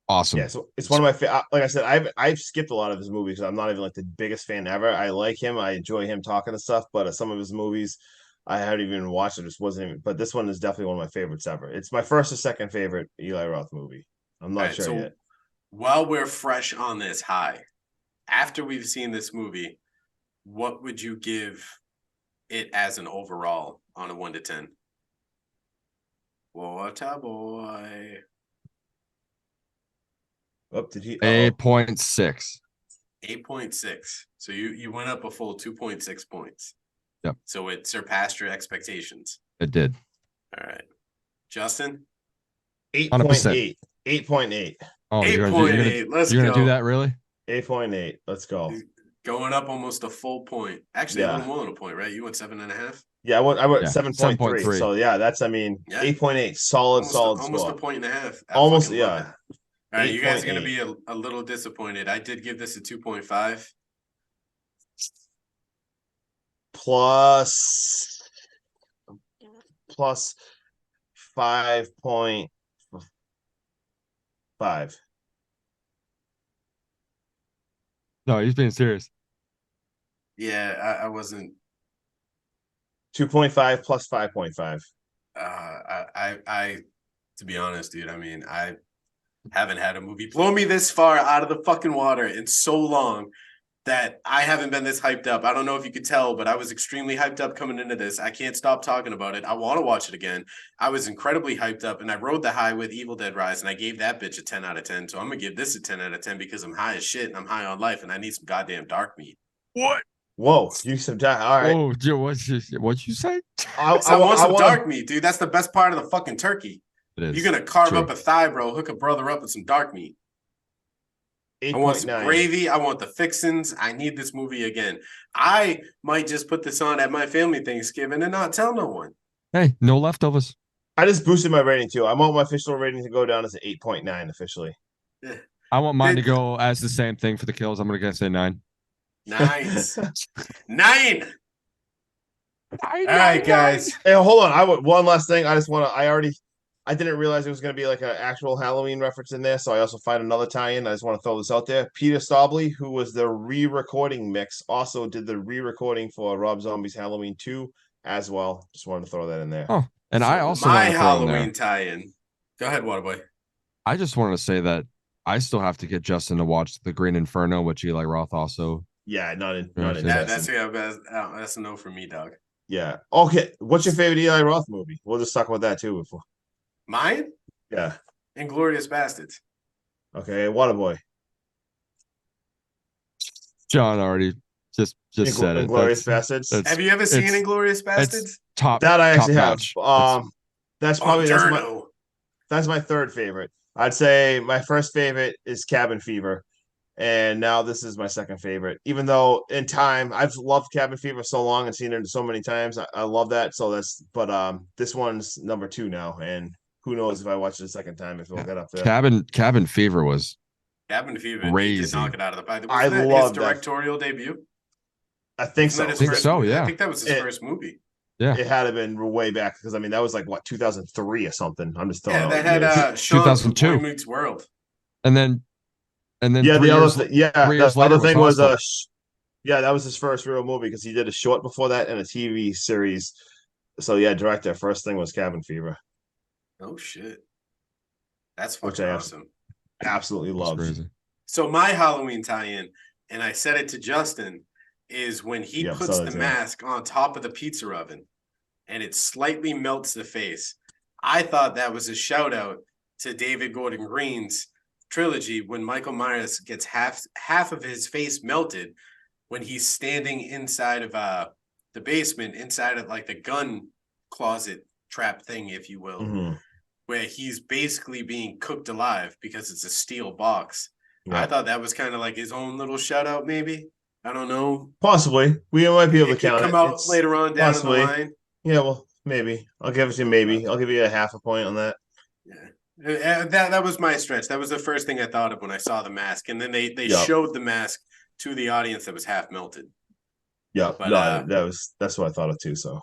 [SPEAKER 3] awesome.
[SPEAKER 2] Yeah, so it's one of my like I said, I've skipped a lot of his movies. I'm not even like the biggest fan ever. I like him. I enjoy him talking and stuff, but some of his movies I haven't even watched. It just wasn't even. But this one is definitely one of my favorites ever. It's my first or second favorite Eli Roth movie. I'm not sure yet.
[SPEAKER 4] While we're fresh on this high, after we've seen this movie, what would you give it as an overall on a 1 to 10? Water boy.
[SPEAKER 2] Oh, did he?
[SPEAKER 3] 8.6.
[SPEAKER 4] 8.6. So you went up a full 2.6 points.
[SPEAKER 3] Yep.
[SPEAKER 4] So it surpassed your expectations.
[SPEAKER 3] It did.
[SPEAKER 4] All right. Justin?
[SPEAKER 2] 8.8. 8.8.
[SPEAKER 3] Oh,
[SPEAKER 4] 8.8. Let's go.
[SPEAKER 3] You're gonna do that really?
[SPEAKER 2] 8.8. Let's go.
[SPEAKER 4] Going up almost a full point. Actually,
[SPEAKER 2] Yeah.
[SPEAKER 4] a little more than a point, right? You went 7.5?
[SPEAKER 2] Yeah, I went
[SPEAKER 3] Yeah,
[SPEAKER 2] 7.3.
[SPEAKER 3] 7.3.
[SPEAKER 2] So yeah, that's 8.8. Solid
[SPEAKER 4] Almost
[SPEAKER 2] score.
[SPEAKER 4] a point and a half. I
[SPEAKER 2] Almost,
[SPEAKER 4] fucking love
[SPEAKER 2] yeah.
[SPEAKER 4] it. All right, you guys are going to
[SPEAKER 2] 8.8.
[SPEAKER 4] be a little disappointed. I did give this a 2.5.
[SPEAKER 2] Plus 5.5.
[SPEAKER 3] No, he's being serious.
[SPEAKER 4] Yeah, I wasn't.
[SPEAKER 2] 2.5 plus 5.5.
[SPEAKER 4] I to be honest, dude, I mean, I haven't had a movie blow me this far out of the fucking water in so long that I haven't been this hyped up. I don't know if you could tell, but I was extremely hyped up coming into this. I can't stop talking about it. I want to watch it again. I was incredibly hyped up, and I rode the high with Evil Dead Rise, and I gave that bitch a 10 out of 10. So I'm going to give this a 10 out of 10 because I'm high as shit, and I'm high on life, and I need some goddamn dark meat.
[SPEAKER 3] What?
[SPEAKER 2] Whoa, you some dark. All right.
[SPEAKER 3] Oh, Joe, what you say?
[SPEAKER 4] I want some dark meat, dude. That's the best part of the fucking turkey.
[SPEAKER 3] It is.
[SPEAKER 4] You're going to carve
[SPEAKER 3] True.
[SPEAKER 4] up a thigh, bro. Hook a brother up with some dark meat.
[SPEAKER 2] 8.9.
[SPEAKER 4] I want some gravy. I want the fixins. I need this movie again. I might just put this on at my family Thanksgiving and not tell no one.
[SPEAKER 3] Hey, no leftovers.
[SPEAKER 2] I just boosted my rating too. I want my official rating to go down as an 8.9 officially.
[SPEAKER 3] I want mine to go as the same thing for the kills. I'm gonna say 9.
[SPEAKER 4] Nice. 9.
[SPEAKER 3] All
[SPEAKER 4] right, guys.
[SPEAKER 2] Hey, hold on. One last thing. I didn't realize it was going to be like an actual Halloween reference in there, so I also find another tie-in. I just want to throw this out there. Peter Stabley, who was the re-recording mix, also did the re-recording for Rob Zombie's Halloween 2 as well. Just wanted to throw that in there.
[SPEAKER 3] Oh, and I also
[SPEAKER 4] my
[SPEAKER 3] wanna throw in there-
[SPEAKER 4] Halloween tie-in. Go ahead, Waterboy.
[SPEAKER 3] I just wanted to say that I still have to get Justin to watch The Green Inferno, which Eli Roth also.
[SPEAKER 2] Yeah, not
[SPEAKER 3] Yeah,
[SPEAKER 2] interested.
[SPEAKER 4] That's a no for me, dog.
[SPEAKER 2] Yeah. Okay. What's your favorite Eli Roth movie? We'll just talk about that too before.
[SPEAKER 4] Mine?
[SPEAKER 2] Yeah.
[SPEAKER 4] Inglourious Bastards.
[SPEAKER 2] Okay. Waterboy.
[SPEAKER 3] John already just said it.
[SPEAKER 2] Inglorious Bastards.
[SPEAKER 3] that's-
[SPEAKER 4] Have you ever seen
[SPEAKER 3] it's-
[SPEAKER 4] Inglourious Bastards?
[SPEAKER 3] Top.
[SPEAKER 2] That I actually have.
[SPEAKER 3] top-notch.
[SPEAKER 2] That's probably
[SPEAKER 4] Buongiorno.
[SPEAKER 2] that's my third favorite. I'd say my first favorite is Cabin Fever, and now this is my second favorite. Even though in time I've loved Cabin Fever so long and seen it so many times, I love that. So this one's number 2 now, and who knows if I watch it a second time if it'll get up there.
[SPEAKER 3] Cabin Fever was
[SPEAKER 4] Cabin Fever. He
[SPEAKER 3] Crazy.
[SPEAKER 4] did knock it out of the park.
[SPEAKER 2] I
[SPEAKER 4] Wasn't that
[SPEAKER 2] love
[SPEAKER 4] his
[SPEAKER 2] that.
[SPEAKER 4] directorial debut.
[SPEAKER 2] I think so.
[SPEAKER 4] Wasn't that his
[SPEAKER 3] think
[SPEAKER 4] first
[SPEAKER 3] so,
[SPEAKER 4] movie?
[SPEAKER 3] yeah.
[SPEAKER 4] I think that was his
[SPEAKER 2] It-
[SPEAKER 4] first movie.
[SPEAKER 3] yeah.
[SPEAKER 2] It had to been way back because I mean that was like what 2003 or something. I'm just throwing
[SPEAKER 4] Yeah,
[SPEAKER 2] out
[SPEAKER 4] that had
[SPEAKER 2] years.
[SPEAKER 4] Sean from
[SPEAKER 3] 2002.
[SPEAKER 4] Boy Meets World.
[SPEAKER 3] And then And then
[SPEAKER 2] Yeah,
[SPEAKER 3] three
[SPEAKER 2] the other
[SPEAKER 3] years,
[SPEAKER 2] thing, yeah,
[SPEAKER 3] 3 years
[SPEAKER 2] the
[SPEAKER 3] later
[SPEAKER 2] other
[SPEAKER 3] was
[SPEAKER 2] thing was
[SPEAKER 3] Hostel.
[SPEAKER 2] yeah, that was his first real movie because he did a short before that and a TV series. So yeah, director. First thing was Cabin Fever,
[SPEAKER 4] Oh shit. That's
[SPEAKER 2] which
[SPEAKER 4] fucking
[SPEAKER 2] I
[SPEAKER 4] awesome.
[SPEAKER 2] absolutely
[SPEAKER 3] That's
[SPEAKER 2] loved.
[SPEAKER 3] crazy.
[SPEAKER 4] So my Halloween tie-in, and I said it to Justin, is when he
[SPEAKER 2] Yep,
[SPEAKER 4] puts
[SPEAKER 2] saw
[SPEAKER 4] the
[SPEAKER 2] that too.
[SPEAKER 4] mask on top of the pizza oven and it slightly melts the face. I thought that was a shout out to David Gordon Green's trilogy when Michael Myers gets half of his face melted when he's standing inside of the basement, inside of like the gun closet trap thing, if you will,
[SPEAKER 2] Mhm.
[SPEAKER 4] where he's basically being cooked alive because it's a steel box. I
[SPEAKER 2] Yeah,
[SPEAKER 4] thought that was kind of like his own little shout out, maybe. I don't know.
[SPEAKER 2] possibly we might be able to
[SPEAKER 4] It could
[SPEAKER 2] count
[SPEAKER 4] come
[SPEAKER 2] it.
[SPEAKER 4] out
[SPEAKER 2] It's
[SPEAKER 4] later on down in the
[SPEAKER 2] possibly.
[SPEAKER 4] line.
[SPEAKER 2] Yeah, well, maybe I'll give it to you. Maybe I'll give you a half a point on that.
[SPEAKER 4] Yeah. That was my stretch. That was the first thing I thought of when I saw the mask. And then they
[SPEAKER 2] Yeah.
[SPEAKER 4] showed the mask to the audience that was half melted.
[SPEAKER 2] Yeah,
[SPEAKER 4] But,
[SPEAKER 2] no, that's what I thought of too. So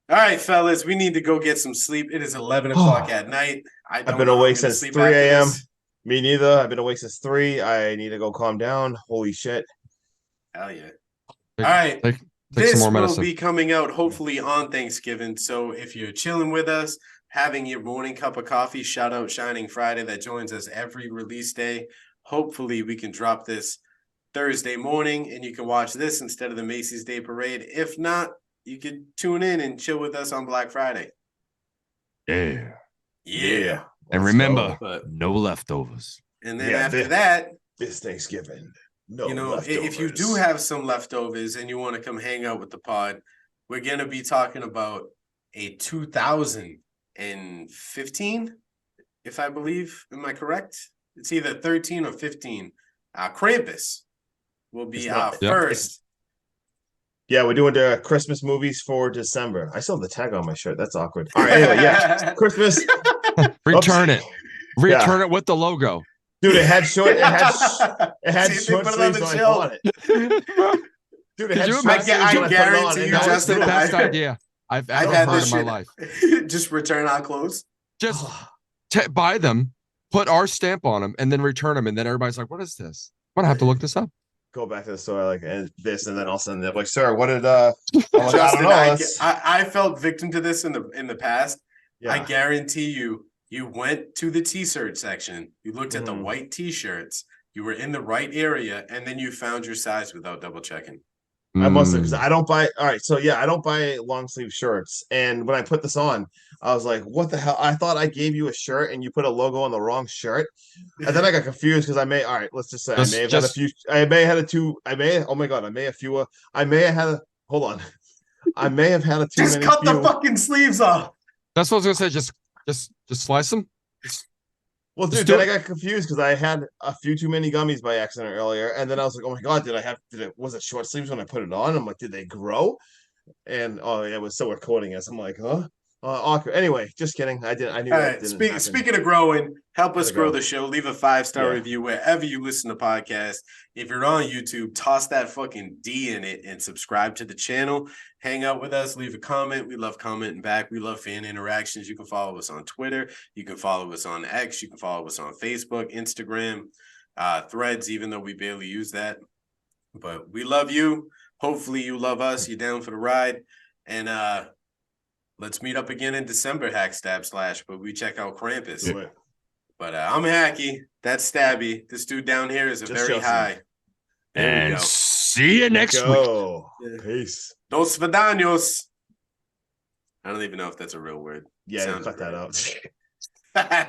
[SPEAKER 4] All right, fellas, we need to go get some sleep. It is 11 o'clock at night. I don't
[SPEAKER 2] I've been
[SPEAKER 4] know how I'm
[SPEAKER 2] awake
[SPEAKER 4] gonna
[SPEAKER 2] since
[SPEAKER 4] sleep
[SPEAKER 2] 3
[SPEAKER 4] after
[SPEAKER 2] a.m.
[SPEAKER 4] this.
[SPEAKER 2] Me neither. I've been awake since 3. I need to go calm down. Holy shit.
[SPEAKER 4] Hell yeah.
[SPEAKER 3] Take-
[SPEAKER 4] All right.
[SPEAKER 3] Take some
[SPEAKER 4] This
[SPEAKER 3] more
[SPEAKER 4] will
[SPEAKER 3] medicine.
[SPEAKER 4] be coming out hopefully on Thanksgiving. So if you're chilling with us, having your morning cup of coffee, shout out Shining Friday that joins us every release day. Hopefully we can drop this Thursday morning and you can watch this instead of the Macy's Day Parade. If not, you could tune in and chill with us on Black Friday.
[SPEAKER 3] Yeah.
[SPEAKER 4] Yeah.
[SPEAKER 3] And
[SPEAKER 2] Let's
[SPEAKER 3] remember,
[SPEAKER 2] go.
[SPEAKER 4] But
[SPEAKER 3] no leftovers.
[SPEAKER 4] and then
[SPEAKER 2] Yeah,
[SPEAKER 4] after that,
[SPEAKER 2] this Thanksgiving. No,
[SPEAKER 4] you know, if you do
[SPEAKER 2] leftovers.
[SPEAKER 4] have some leftovers and you want to come hang out with the pod, we're going to be talking about a 2015, if I believe. Am I correct? It's either 13 or 15. Krampus will be
[SPEAKER 2] It's
[SPEAKER 4] our
[SPEAKER 2] not-
[SPEAKER 3] Yep.
[SPEAKER 4] first.
[SPEAKER 2] Yeah, we're doing the Christmas movies for December. I still have the tag on my shirt. That's awkward. All right, anyway, yeah, Christmas.
[SPEAKER 3] Return
[SPEAKER 2] Oops.
[SPEAKER 3] it. Return it with the logo.
[SPEAKER 2] Dude, it had short. It had
[SPEAKER 4] See if they
[SPEAKER 2] short
[SPEAKER 4] put it on
[SPEAKER 2] sleeves,
[SPEAKER 4] the
[SPEAKER 2] so I
[SPEAKER 4] shelf.
[SPEAKER 2] bought it. Dude, it
[SPEAKER 3] Could
[SPEAKER 2] had
[SPEAKER 3] you
[SPEAKER 2] short
[SPEAKER 3] imagine-
[SPEAKER 2] sleeves,
[SPEAKER 4] I
[SPEAKER 2] so put it
[SPEAKER 4] guarantee
[SPEAKER 2] on,
[SPEAKER 4] you,
[SPEAKER 2] and
[SPEAKER 3] That
[SPEAKER 2] now
[SPEAKER 3] was
[SPEAKER 2] it's
[SPEAKER 3] the
[SPEAKER 4] Justin,
[SPEAKER 3] best
[SPEAKER 4] I-
[SPEAKER 3] idea I've
[SPEAKER 4] I've
[SPEAKER 3] ever
[SPEAKER 4] had
[SPEAKER 3] heard
[SPEAKER 4] this
[SPEAKER 3] in my
[SPEAKER 4] shit.
[SPEAKER 3] life.
[SPEAKER 4] Just return our clothes.
[SPEAKER 3] Just buy them, put our stamp on them, and then return them. And then everybody's like, what is this? I'm going to have to look this up.
[SPEAKER 2] go back to the store like and this, and then all of a sudden they're like, "Sir, what did?" I'm like, I don't
[SPEAKER 4] Justin,
[SPEAKER 2] know. That's-
[SPEAKER 4] I felt victim to this in the past.
[SPEAKER 2] yeah.
[SPEAKER 4] I guarantee you went to the t-shirt section, you looked at the
[SPEAKER 2] Mhm.
[SPEAKER 4] white t-shirts, you were in the right area, and then you found your size without double checking.
[SPEAKER 2] I must have because
[SPEAKER 3] Mm.
[SPEAKER 2] I don't buy. All right, so yeah, I don't buy long sleeve shirts. And when I put this on, I was like, "What the hell?" I thought I gave you a shirt and you put a logo on the wrong shirt. And then I got confused because I may. All right, let's just say I may have had a few. I may have had a two. I may. Oh my god, I may have fewer. I may have had a. Hold on. I may have had a too
[SPEAKER 4] Just
[SPEAKER 2] many.
[SPEAKER 4] cut the
[SPEAKER 2] few.
[SPEAKER 4] fucking sleeves off.
[SPEAKER 3] That's what I was going to say. Just slice them.
[SPEAKER 2] Well,
[SPEAKER 3] Just
[SPEAKER 2] dude,
[SPEAKER 3] do
[SPEAKER 2] then
[SPEAKER 3] it.
[SPEAKER 2] I got confused because I had a few too many gummies by accident earlier, and then I was like, "Oh my god, was it short sleeves when I put it on?" I'm like, "Did they grow?" And oh, it was so recording us. I'm like, "Huh?" Awkward. Anyway, just kidding. I knew
[SPEAKER 4] All
[SPEAKER 2] that
[SPEAKER 4] right.
[SPEAKER 2] didn't happen.
[SPEAKER 4] Speaking of growing, help us
[SPEAKER 2] Gotta
[SPEAKER 4] grow
[SPEAKER 2] go.
[SPEAKER 4] the show. Leave a 5-star
[SPEAKER 2] Yeah.
[SPEAKER 4] review wherever you listen to podcasts. If you're on YouTube, toss that fucking D in it and subscribe to the channel. Hang out with us. Leave a comment. We love commenting back. We love fan interactions. You can follow us on Twitter. You can follow us on X. You can follow us on Facebook, Instagram, Threads, even though we barely use that. But we love you. Hopefully you love us. You're down for the ride. And let's meet up again in December, Hack Stab Slash, but we check out Krampus.
[SPEAKER 2] Do it.
[SPEAKER 4] But I'm Hacky. That's Stabby. This dude down here is a
[SPEAKER 2] Just
[SPEAKER 4] very
[SPEAKER 2] Justin.
[SPEAKER 4] high. There we
[SPEAKER 3] And
[SPEAKER 4] go.
[SPEAKER 3] see you next week.
[SPEAKER 2] Go.
[SPEAKER 4] Yeah.
[SPEAKER 2] Peace.
[SPEAKER 4] Dos Vidanos. I don't even know if that's a real word.
[SPEAKER 2] Yeah,
[SPEAKER 4] Sounds
[SPEAKER 2] cut that
[SPEAKER 4] right.
[SPEAKER 2] out.